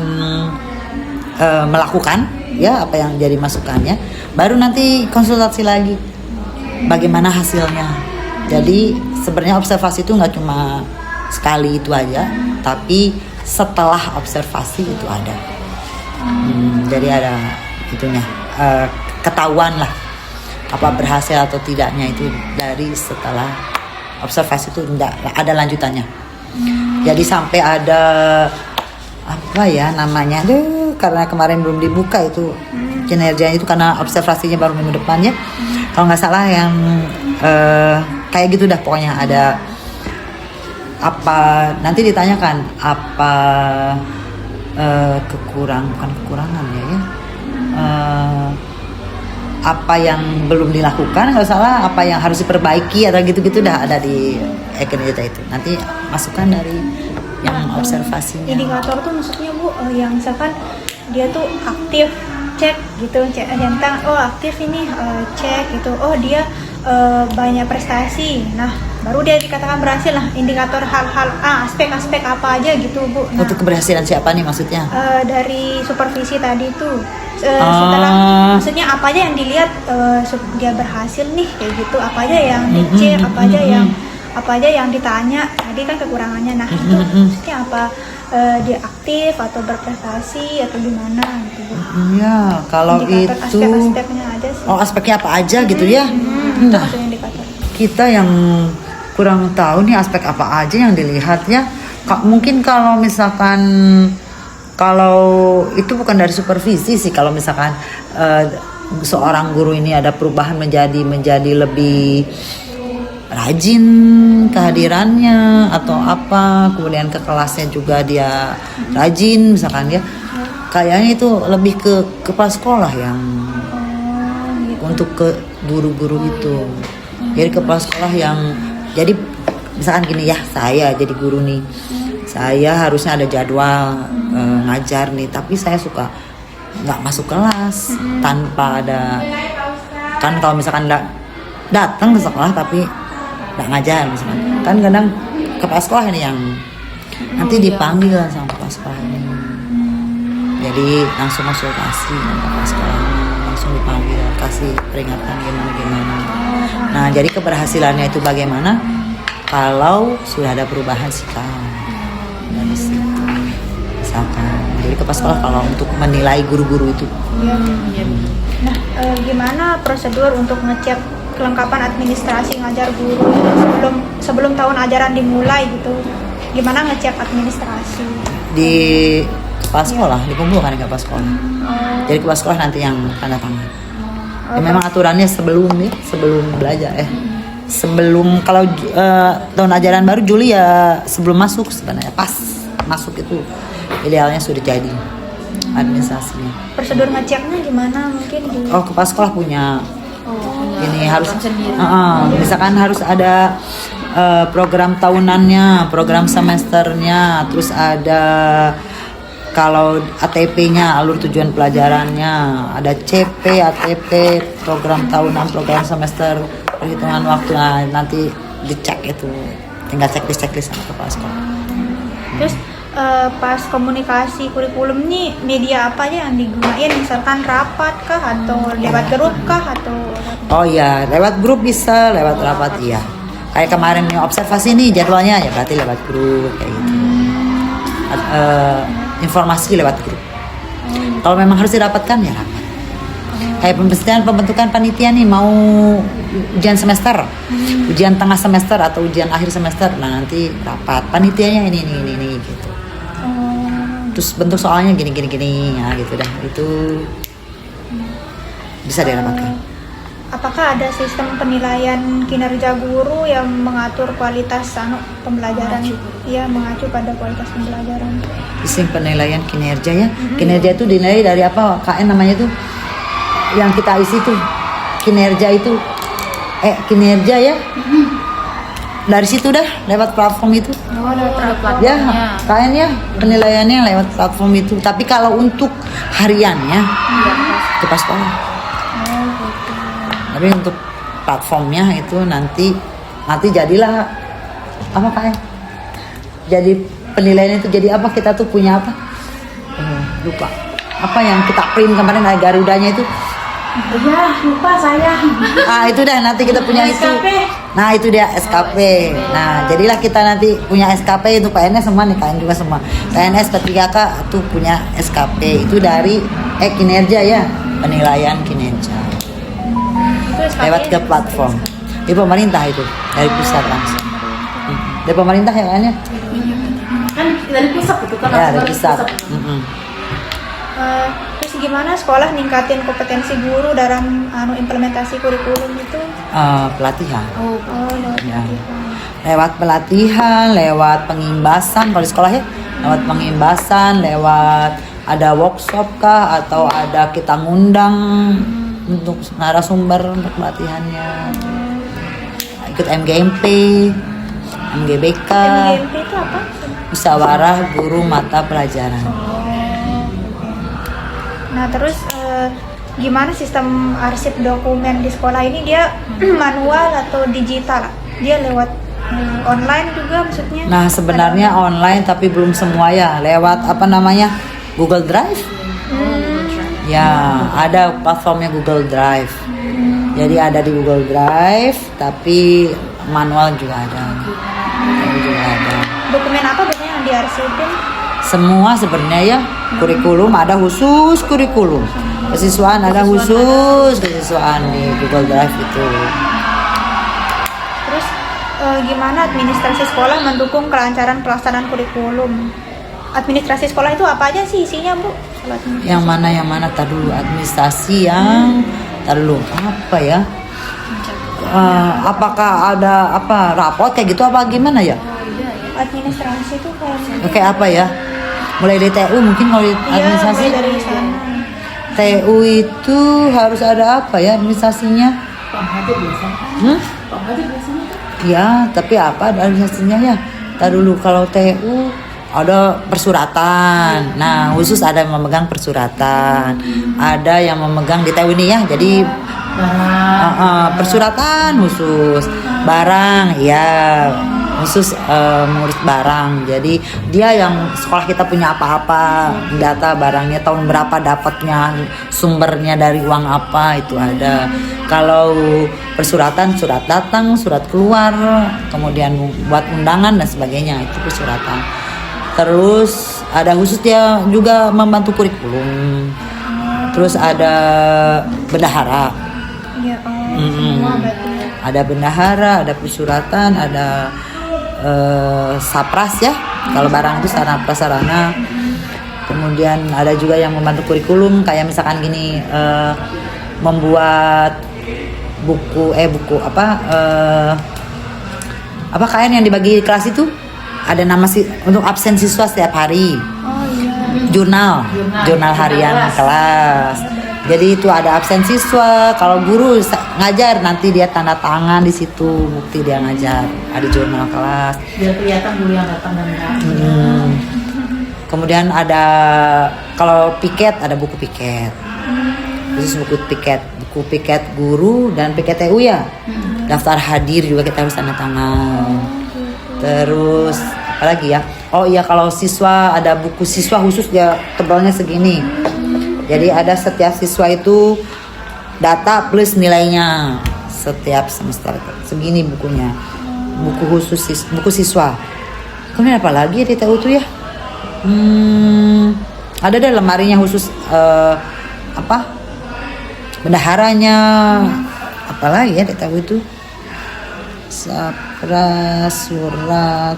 melakukan ya apa yang jadi masukannya. Baru nanti konsultasi lagi bagaimana hasilnya. Jadi sebenarnya observasi itu nggak cuma sekali itu aja, tapi setelah observasi itu ada. Jadi ada itunya, ketahuan lah apa berhasil atau tidaknya itu dari setelah observasi itu ada lanjutannya. Jadi sampai ada apa ya namanya, karena kemarin belum dibuka itu kinerjanya itu karena observasinya baru minggu depan ya. Kalau nggak salah yang kayak gitu dah pokoknya ada apa nanti ditanyakan apa bukan kekurangan ya apa yang belum dilakukan nggak salah, apa yang harus diperbaiki atau gitu dah ada di kinerja itu. Nanti masukan dari yang observasinya. Indikator tuh maksudnya Bu, yang misalkan dia tuh aktif, cek gitu, tentang aktif ini cek gitu, dia banyak prestasi, nah baru dia dikatakan berhasil. Nah indikator hal-hal aspek-aspek apa aja gitu Bu. Nah, untuk keberhasilan siapa nih maksudnya? Dari supervisi tadi tuh setelah maksudnya apa aja yang dilihat dia berhasil nih kayak gitu, apa aja yang dicek, apa aja yang ditanya tadi kan kekurangannya. Nah itu maksudnya apa, dia aktif atau berprestasi atau gimana gitu Bu. Iya, kalau indikator itu aspek-aspeknya aja sih. aspeknya apa aja gitu ya. Nah, kita yang kurang tahu nih aspek apa aja yang dilihat ya. Mungkin kalau misalkan kalau itu bukan dari supervisi sih, kalau misalkan seorang guru ini ada perubahan menjadi lebih rajin kehadirannya atau apa, kemudian ke kelasnya juga dia rajin misalkan ya, kayaknya itu lebih ke kepala sekolah yang untuk ke guru-guru itu. Jadi kepala sekolah yang jadi misalkan gini ya, saya jadi guru nih, saya harusnya ada jadwal ngajar nih, tapi saya suka nggak masuk kelas tanpa ada, kan kalau misalkan datang ke sekolah tapi nggak ngajar misalkan, kan kadang kepala sekolah ini yang nanti dipanggil sama kepala sekolah ini, jadi langsung konsultasi sama kepala sekolah, langsung dipanggil kasih peringatan gimana. Nah jadi keberhasilannya itu bagaimana kalau sudah ada perubahan sikap dari situ misalkan. Jadi kepala sekolah kalau untuk menilai guru-guru itu. Nah gimana prosedur untuk ngecek kelengkapan administrasi ngajar guru sebelum tahun ajaran dimulai gitu, gimana ngecek administrasi di kepala sekolah, dikumpulkan di kepala sekolah. Jadi kepala sekolah nanti yang tanda tangan. Memang aturannya sebelum belajar sebelum kalau tahun ajaran baru Juli ya, sebelum masuk sebenarnya pas masuk itu idealnya sudah jadi administrasinya. Prosedur ngeceknya gimana mungkin kepala sekolah punya ini harus sendiri. Misalkan harus ada program tahunannya, program semesternya, terus ada kalau ATP-nya, alur tujuan pelajarannya, ada CP, ATP, program tahunan, program semester, perhitungan waktu. Nah, nanti dicek itu, tinggal checklist sama kepala sekolah. Terus pas komunikasi kurikulum nih, media apa aja yang digunain? Misalkan rapat kah atau lewat grup kah atau? Oh iya, lewat grup bisa, lewat rapat iya. Kayak kemarin nih observasi nih jadwalnya ya berarti lewat grup kayak gitu. Informasi lewat grup. Kalau memang harus dirapatkan ya rapat. Kayak pembentukan panitia nih, mau ujian semester, ujian tengah semester atau ujian akhir semester, nah nanti rapat panitianya ini gitu. Terus bentuk soalnya gini ya gitu dah. Itu bisa didapatkan. Apakah ada sistem penilaian kinerja guru yang mengatur kualitas pembelajaran? Iya, mengacu pada kualitas pembelajaran. Sistem penilaian kinerja ya. Kinerja itu dinilai dari apa? KN namanya tuh yang kita isi tuh kinerja itu kinerja ya. Dari situ dah lewat platform itu. Oh, ada platformnya. Ya, KN ya penilaiannya lewat platform itu. Tapi kalau untuk hariannya ke pas sekolah. Tapi untuk platformnya itu nanti jadilah apa KN? Jadi penilaian itu jadi apa? Kita tuh punya apa? Lupa. Apa yang kita print kemarin ada Garudanya itu? Ya, lupa saya. Itu dah nanti kita punya itu. Nah, itu dia SKP. Nah, jadilah kita nanti punya SKP itu PNS semua nih, KN juga semua. PNS P3K tuh punya SKP. Itu dari kinerja ya, penilaian kinerja. Lewat ke platform. Di pemerintah itu, dari pusat langsung. Dari pemerintah ya kayaknya? Kan dari pusat itu kan. Ya, dari pusat. Terus gimana sekolah ningkatin kompetensi guru dalam implementasi kurikulum itu? Pelatihan. Lewat Ya. pelatihan. Lewat pelatihan, lewat pengimbasan kalau di sekolah ya, lewat pengimbasan, lewat ada workshop kah atau ada kita ngundang untuk narasumber untuk pelatihannya. Ikut MGMP, MGBK, MGMP itu apa? musyawarah guru mata pelajaran. Nah, terus gimana sistem arsip dokumen di sekolah ini, dia manual atau digital? Dia lewat online juga maksudnya? Nah, sebenarnya online tapi belum semua ya, lewat apa namanya? Google Drive. Ya, ada platformnya Google Drive. Jadi ada di Google Drive, tapi manual juga ada. Dokumen apa biasanya yang diarsipin? Semua sebenarnya ya, kurikulum ada khusus kurikulum. Kesiswaan ada khusus kesiswaan di Google Drive itu. Terus gimana administrasi sekolah mendukung kelancaran pelaksanaan kurikulum? Administrasi sekolah itu apa aja sih isinya, Bu? Yang mana tar dulu administrasi yang tar dulu apa ya? Apakah ada apa rapot kayak gitu apa gimana ya? Administrasi itu Kayak apa ya? Mulai dari TU mungkin kalau administrasi. Iya, dari sana. TU itu harus ada apa ya administrasinya? Ya, tapi apa ada administrasinya ya? Tar dulu kalau TU ada persuratan. Nah, khusus ada yang memegang persuratan. Ada yang memegang di TU ini ya. Jadi persuratan khusus. Barang ya. Khusus mengurus barang. Jadi dia yang sekolah kita punya apa-apa, data barangnya tahun berapa dapatnya, sumbernya dari uang apa itu ada. Kalau persuratan, surat datang, surat keluar, kemudian buat undangan dan sebagainya, itu persuratan. Terus ada khusus dia juga membantu kurikulum. Terus ada bendahara. Ya, semua berarti. Ada bendahara, ada persuratan, ada sapras ya. Kalau barang itu sarana prasarana. Kemudian ada juga yang membantu kurikulum kayak misalkan gini, membuat buku apa KN yang dibagi di kelas itu ada nama untuk absen siswa setiap hari. Jurnal harian kelas. Jadi itu ada absen siswa. Kalau guru ngajar nanti dia tanda tangan di situ bukti dia ngajar. Ada jurnal kelas. Biar kelihatan guru yang datang dan enggak. Kemudian ada kalau piket ada buku piket. Khusus buku piket guru dan piket TU ya. Daftar hadir juga kita harus tanda tangan. Terus apa lagi ya? Oh iya, kalau siswa ada buku siswa khusus dia tebalnya segini. Jadi ada setiap siswa itu data plus nilainya setiap semester segini bukunya. Buku khusus buku siswa. Kemudian apa lagi di TU tuh ya? Ada deh lemarinya khusus bendaharanya. Apalagi ya di TU itu? Sapra, surat.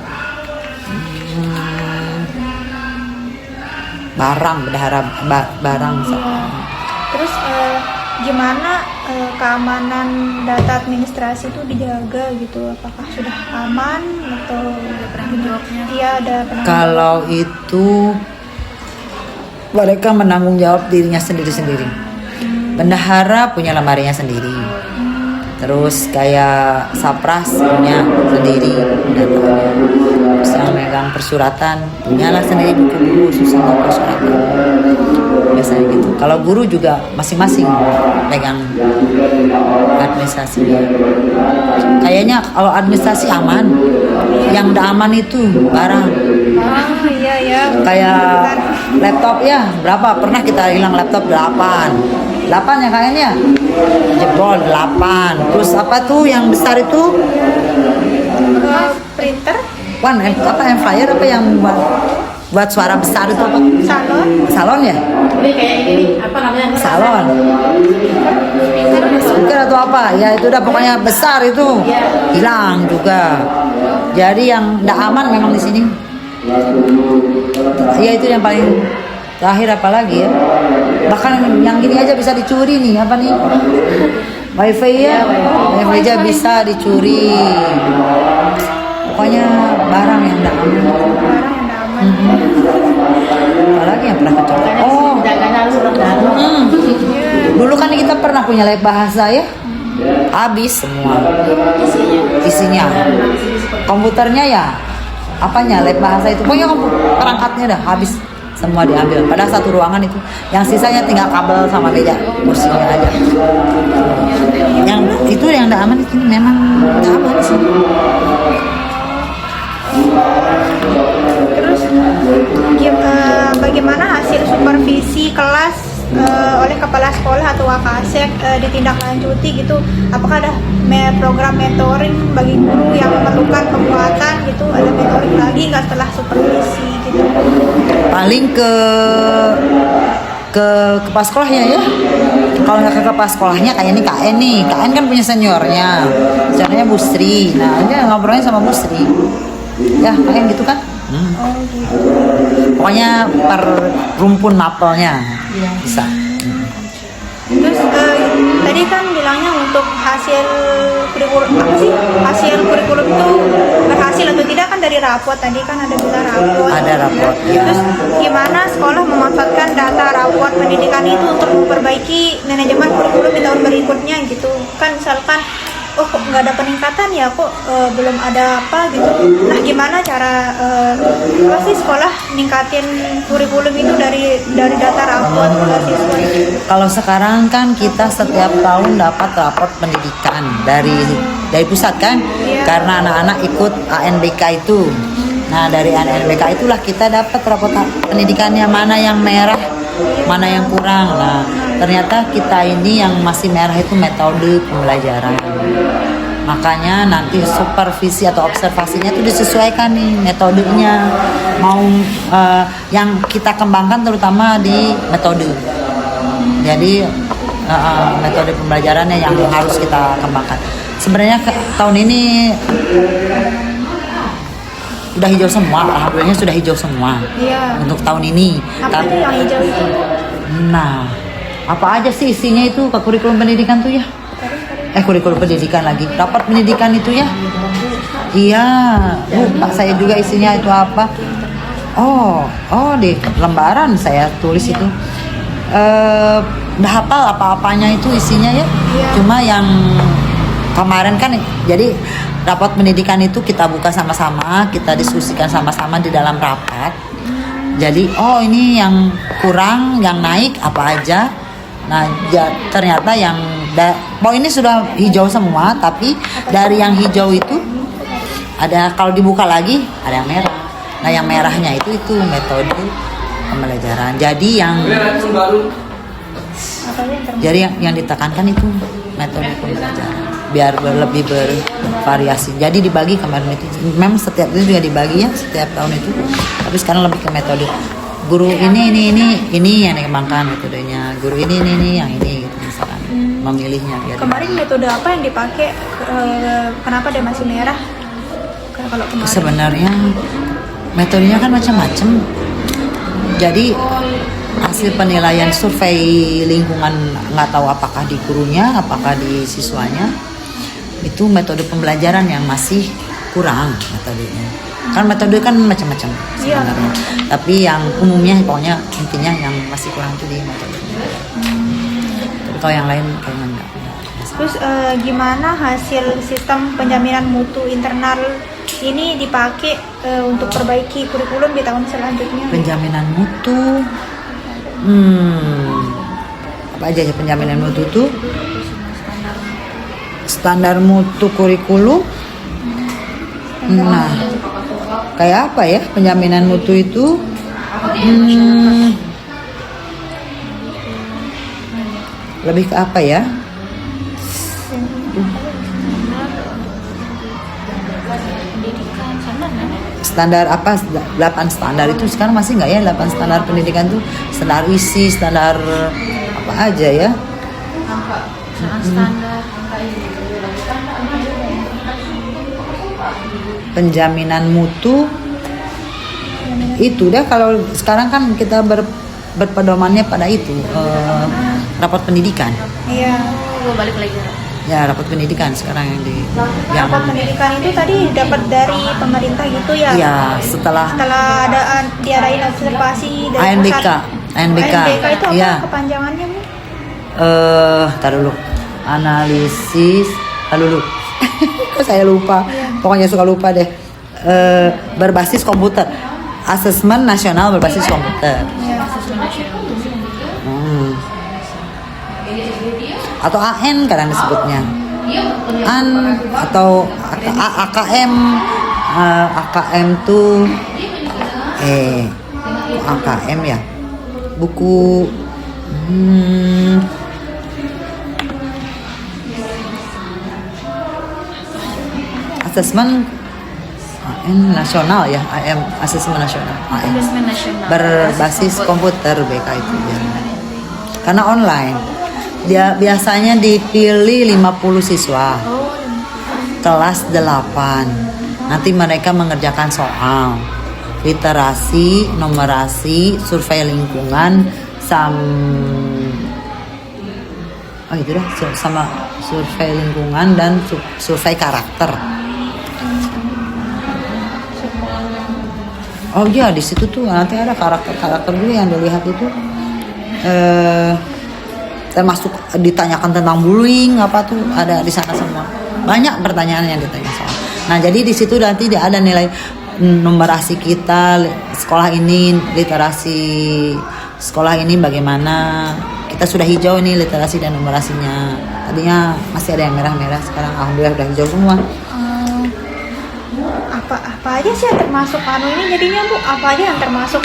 barang bendahara barang. Terus gimana keamanan data administrasi itu dijaga gitu? Apakah sudah aman atau penanggung jawabnya? Iya, ada penanggung Kalau itu mereka menanggung jawab dirinya sendiri-sendiri. Bendahara punya lemarinya sendiri. Terus kayak Sapras punya sendiri datanya. Terus yang megang persuratan punyalah sendiri buku-buku khusus untuk persuratan. Biasanya gitu. Kalau guru juga masing-masing pegang administrasinya. Kayaknya kalau administrasi aman. Yang tidak aman itu barang. iya ya. Kayak laptop ya, berapa? Pernah kita hilang laptop 8 ya kayaknya. Jebol 8. Terus apa tuh yang besar itu? Printer, Flyer apa yang buat suara besar itu apa? Salon ya? Ini kayak ini apa namanya? Salon. Speaker atau apa? Ya itu udah pokoknya besar itu. Hilang juga. Jadi yang tidak aman memang di sini. Ya itu yang paling terakhir, apalagi ya. Bahkan yang gini aja bisa dicuri nih, apa nih? Wifi ya. Wifi aja bisa dicuri. Pokoknya barang yang tidak aman. Apalagi yang pernah kecolongan? Oh, Jaganya harus rendah. dulu kan kita pernah punya lab bahasa ya, habis semua isinya. Komputernya ya, apanya lab bahasa itu, pokoknya perangkatnya dah habis semua diambil. Padahal satu ruangan itu, yang sisanya tinggal kabel sama meja kursinya aja. Yang itu yang tidak aman itu memang tidak aman sih. Terus bagaimana hasil supervisi kelas oleh kepala sekolah atau wakasek ditindaklanjuti gitu? Apakah ada program mentoring bagi guru yang memerlukan penguatan gitu? Ada mentoring lagi nggak setelah supervisi gitu? Paling ke kepala sekolahnya ya. Kalau nggak ke kepala sekolahnya kayak ini KN nih. KN kan punya seniornya. Seniornya Bu Sri. Nah, dia ngobrolnya sama Bu Sri. Ya, KN gitu kan? Oh gitu. Pokoknya per rumpun mapelnya bisa. Terus tadi kan bilangnya untuk hasil kurikulum apa sih? Hasil kurikulum itu berhasil atau tidak kan dari rapot, tadi kan ada bilang rapot. Ada rapot, ya. Terus gimana sekolah memanfaatkan data rapot pendidikan itu untuk memperbaiki manajemen kurikulum di tahun berikutnya gitu? Kan misalkan oh kok nggak ada peningkatan ya, kok belum ada apa gitu. Nah gimana cara apa sih sekolah ningkatin kurikulum itu dari data rapot siswa? Kalau sekarang kan kita setiap tahun dapat rapot pendidikan dari pusat kan, karena anak-anak ikut ANBK itu. Nah dari ANBK itulah kita dapat rapot pendidikannya, mana yang merah, mana yang kurang. Nah ternyata kita ini yang masih merah itu metode pembelajaran. Makanya nanti supervisi atau observasinya itu disesuaikan nih metodenya. Mau yang kita kembangkan terutama di metode. Jadi metode pembelajarannya yang harus kita kembangkan. Sebenarnya tahun ini udah hijau semua, alhamdulillahnya sudah hijau semua. Iya. Untuk tahun ini. Apa itu yang hijau itu? Nah, apa aja sih isinya itu ke kurikulum pendidikan tuh ya? Kurikulum pendidikan lagi. Rapat pendidikan itu ya? Iya, lupa saya juga isinya itu apa. Oh di lembaran saya tulis itu. Udah hafal apa-apanya itu isinya ya. Cuma yang kemarin kan jadi rapat pendidikan itu kita buka sama-sama, kita diskusikan sama-sama di dalam rapat. Jadi ini yang kurang, yang naik apa aja. Nah ternyata yang ini sudah hijau semua, tapi dari yang hijau itu ada, kalau dibuka lagi ada yang merah. Nah yang merahnya itu metode pembelajaran. Jadi yang ditekankan itu metode pembelajaran biar lebih bervariasi. Jadi dibagi kemarin itu, memang setiap itu juga dibagi ya setiap tahun itu. Tapi sekarang lebih ke metode. Guru ini yang dikembangkan metodenya. Guru ini yang ini gitu misalkan. Memilihnya. Kemarin metode apa yang dipakai? Kenapa dia masih merah? Kalau kemarin sebenarnya metodenya kan macam-macam. Jadi hasil penilaian survei lingkungan, nggak tahu apakah di gurunya, apakah di siswanya, itu metode pembelajaran yang masih kurang metodenya. Kan metode kan macam-macam sebenarnya, tapi yang umumnya pokoknya intinya yang masih kurang itu di metode. Tapi kalau yang lain kayaknya enggak. Terus gimana hasil sistem penjaminan mutu internal ini dipakai untuk perbaiki kurikulum di tahun selanjutnya? Penjaminan mutu, apa aja ya penjaminan mutu itu? Standar mutu kurikulum. Nah, kayak apa ya penjaminan mutu itu? Lebih ke apa ya? Standar apa? 8 standar itu sekarang masih nggak ya? 8 standar pendidikan tuh standar isi, standar apa aja ya? Penjaminan mutu itu dah, kalau sekarang kan kita berpedomannya pada itu raport pendidikan. Iya. Gue balik lagi. Ya, raport pendidikan sekarang yang Raport pendidikan itu tadi dapat dari pemerintah gitu ya? ya setelah diadain observasi dari ANBK. pusat. ANBK itu apa ya. kepanjangannya, Bu? Tar dulu. Analisis, dulu. Kok saya lupa. Pokoknya suka lupa deh. Berbasis komputer. Asesmen nasional berbasis komputer. Atau AN kadang disebutnya. AN atau AKM. AKM tuh AKM ya. Buku asesmen AN nasional ya, AM asesmen nasional. AM. Asesmen nasional. Berbasis komputer BK itu ya. Karena online. Dia biasanya dipilih 50 siswa. Kelas 8. Nanti mereka mengerjakan soal literasi, numerasi, survei lingkungan, itu dah sama survei lingkungan dan survei karakter. Oh iya, di situ tuh nanti ada karakter juga yang dilihat itu, termasuk ditanyakan tentang bullying apa tuh ada di sana semua. Banyak pertanyaan yang ditanya soal. Nah jadi di situ nanti ada nilai numerasi kita, sekolah ini literasi sekolah ini bagaimana. Kita sudah hijau nih literasi dan numerasinya. Tadinya masih ada yang merah-merah, sekarang alhamdulillah udah hijau semua. Apa aja sih yang termasuk ini jadinya, Bu? Apa aja yang termasuk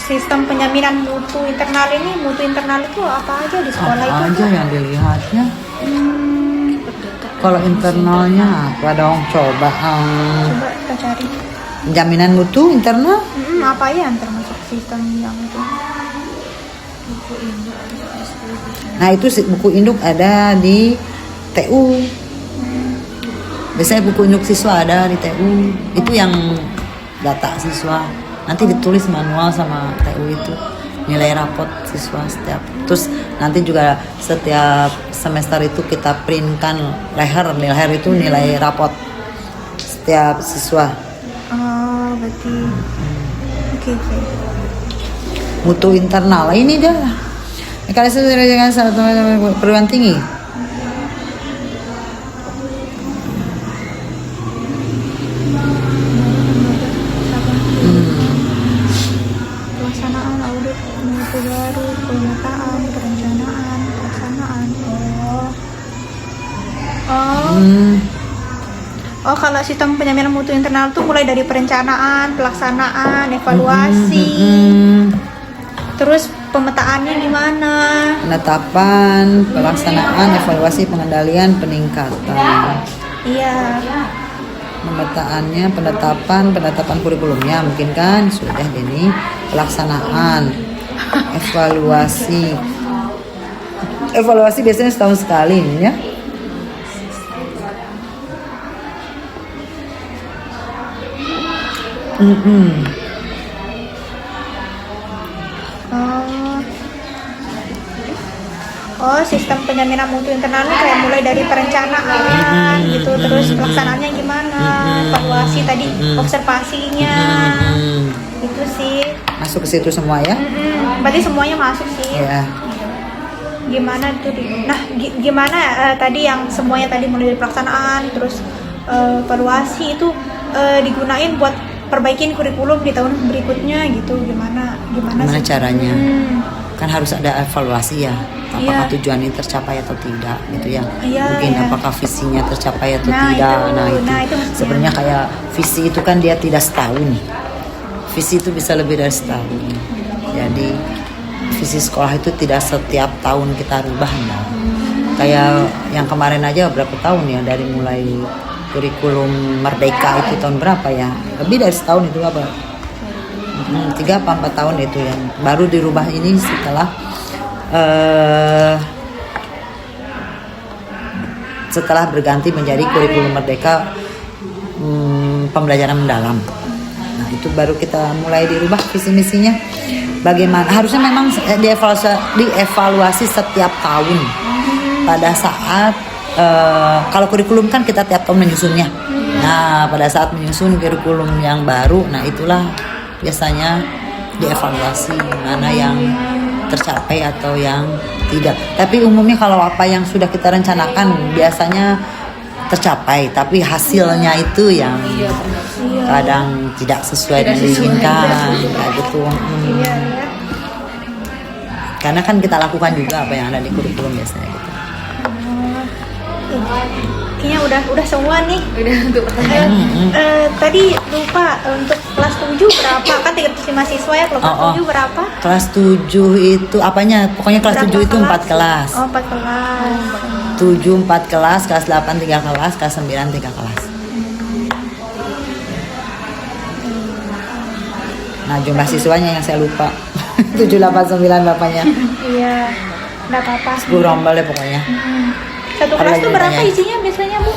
sistem penjaminan mutu internal ini? Mutu internal itu apa aja di sekolah apa itu? Apa aja yang dilihatnya? Kalau internalnya apa dong? Coba kita cari. Penjaminan mutu internal? Apa aja yang termasuk sistem yang itu? Nah itu buku induk ada di TU. Biasanya buku induk siswa ada di TU. Itu yang data siswa. Nanti ditulis manual sama TU itu nilai rapot siswa setiap. Terus nanti juga setiap semester itu kita printkan leher itu nilai rapot setiap siswa. Oh, berarti oke. Mutu internal ini dah. Mekanisme dengan satu perguruan tinggi. Pelaksanaan audit mutu baru, pemetaan, perencanaan, pelaksanaan. Oh, kalau sistem penjaminan mutu internal tuh mulai dari perencanaan, pelaksanaan, evaluasi. Terus pemetaannya gimana? Penetapan, pelaksanaan, evaluasi, pengendalian, peningkatan. Iya. Pemetaannya, penetapan kurikulumnya mungkin kan sudah ini. Pelaksanaan, evaluasi biasanya setahun sekali nih ya. sistem penjaminan mutu internalnya kayak mulai dari perencanaan gitu, terus pelaksanaannya gimana, evaluasi tadi, observasinya, itu sih. Masuk ke situ semua ya? Berarti semuanya masuk sih. Ya. Gimana tuh? Nah, gimana tadi yang semuanya tadi mulai dari pelaksanaan, terus evaluasi itu digunain buat perbaikin kurikulum di tahun berikutnya gitu. Gimana sih? Caranya? Kan harus ada evaluasi ya. Apakah Iya. tujuan ini tercapai atau tidak gitu ya? Iya, Mungkin iya. apakah visinya tercapai atau Nah, tidak? itu. Nah itu maksudnya. sebenarnya kayak visi itu kan dia tidak setahun. Visi itu bisa lebih dari setahun. Jadi visi sekolah itu tidak setiap tahun kita rubah enggak. Kayak yang kemarin aja berapa tahun ya, dari mulai kurikulum Merdeka itu tahun berapa ya? Lebih dari setahun itu apa? 3 apa 4 tahun itu yang baru dirubah ini setelah berganti menjadi kurikulum Merdeka pembelajaran mendalam. Nah itu baru kita mulai dirubah visi misinya. Bagaimana harusnya memang dievaluasi setiap tahun. Pada saat kalau kurikulum kan kita tiap tahun menyusunnya. Nah pada saat menyusun kurikulum yang baru, nah itulah biasanya dievaluasi mana yang tercapai atau yang tidak. Tapi umumnya kalau apa yang sudah kita rencanakan biasanya tercapai, tapi hasilnya itu yang kadang tidak sesuai dengan diinginkan kayak gitu. Iya. Karena kan kita lakukan juga apa yang ada di kurikulum biasanya gitu. Kayaknya udah semua nih. Udah untuk pertanyaan. Tadi lupa untuk kelas 7 berapa? Kan 35 siswa ya, kalau kelas 7 berapa? Kelas 7 itu apanya? Pokoknya kelas 7 itu 4 kelas. Oh, 4 kelas. 7 4 kelas, kelas 8 3 kelas, kelas 9 3 kelas. Nah, jumlah siswanya yang saya lupa. 7 8 9 bapaknya. Iya. Enggak apa-apa. 10 rombel ya pokoknya. Satu Ada kelas lagi tuh berapa ditanya? isinya biasanya, Bu?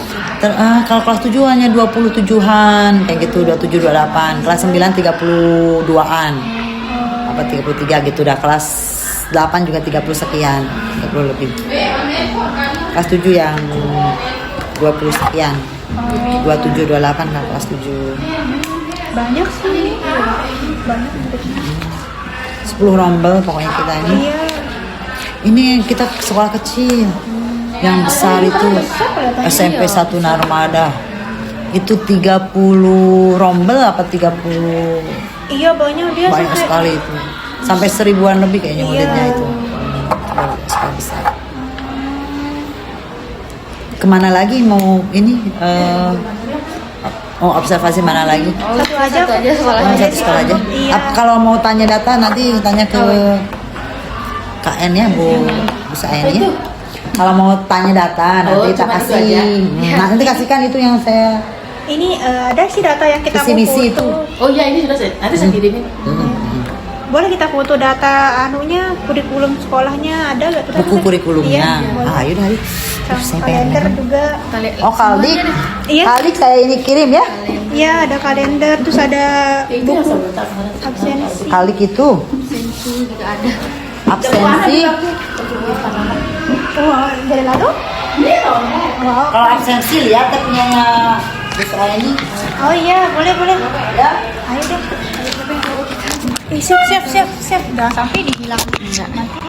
Kalau kelas 7 hanya 27-an, kayak gitu, 27 28. Kelas 9 32-an. Apa 33 gitu dah. Kelas 8 juga 30 sekian, 30 lebih. Kelas 7 yang 20 sekian. 27 28 kan kelas 7. Banyak sih. Banyak. 10 rombel pokoknya kita ini. Iya. Ini kita sekolah kecil. Yang besar itu SMP 1 Narmada. Itu 30 rombel apa 30? Iya, banyak dia Banyak sampai sekali itu. Sampai 1000-an lebih kayaknya Iya. muridnya itu. Sekolah besar. Kemana lagi mau ini? Mau observasi mana lagi? satu aja sekolahnya. Satu sekolah aja. Iya. Kalau mau tanya data nanti tanya ke KN ya Bu Saen ya. Kalau mau tanya data nanti kita cuma itu kasih. aja. Nanti kasihkan itu yang saya Ini ada sih data yang kita Visi mau misi foto. itu. Oh iya, ini sudah nanti saya kirimin. Boleh kita foto data anunya, kurikulum sekolahnya ada nggak? Kita buku bisa- kurikulumnya. Iya, boleh. Yaudah. Sama Saya pengen kalender lihat. juga. Oh Kaldik. Iya. Kaldik saya ini kirim ya. Iya, ada kalender, terus ada buku absensi. Kaldik itu Sensu juga ada. absensi. Wah, dari lalu? Wow. Kalau absensi lihat punyanya Bu Saen ini. Oh iya, boleh. Ya. Ayo deh. Siap. Jangan sampai dibilang nanti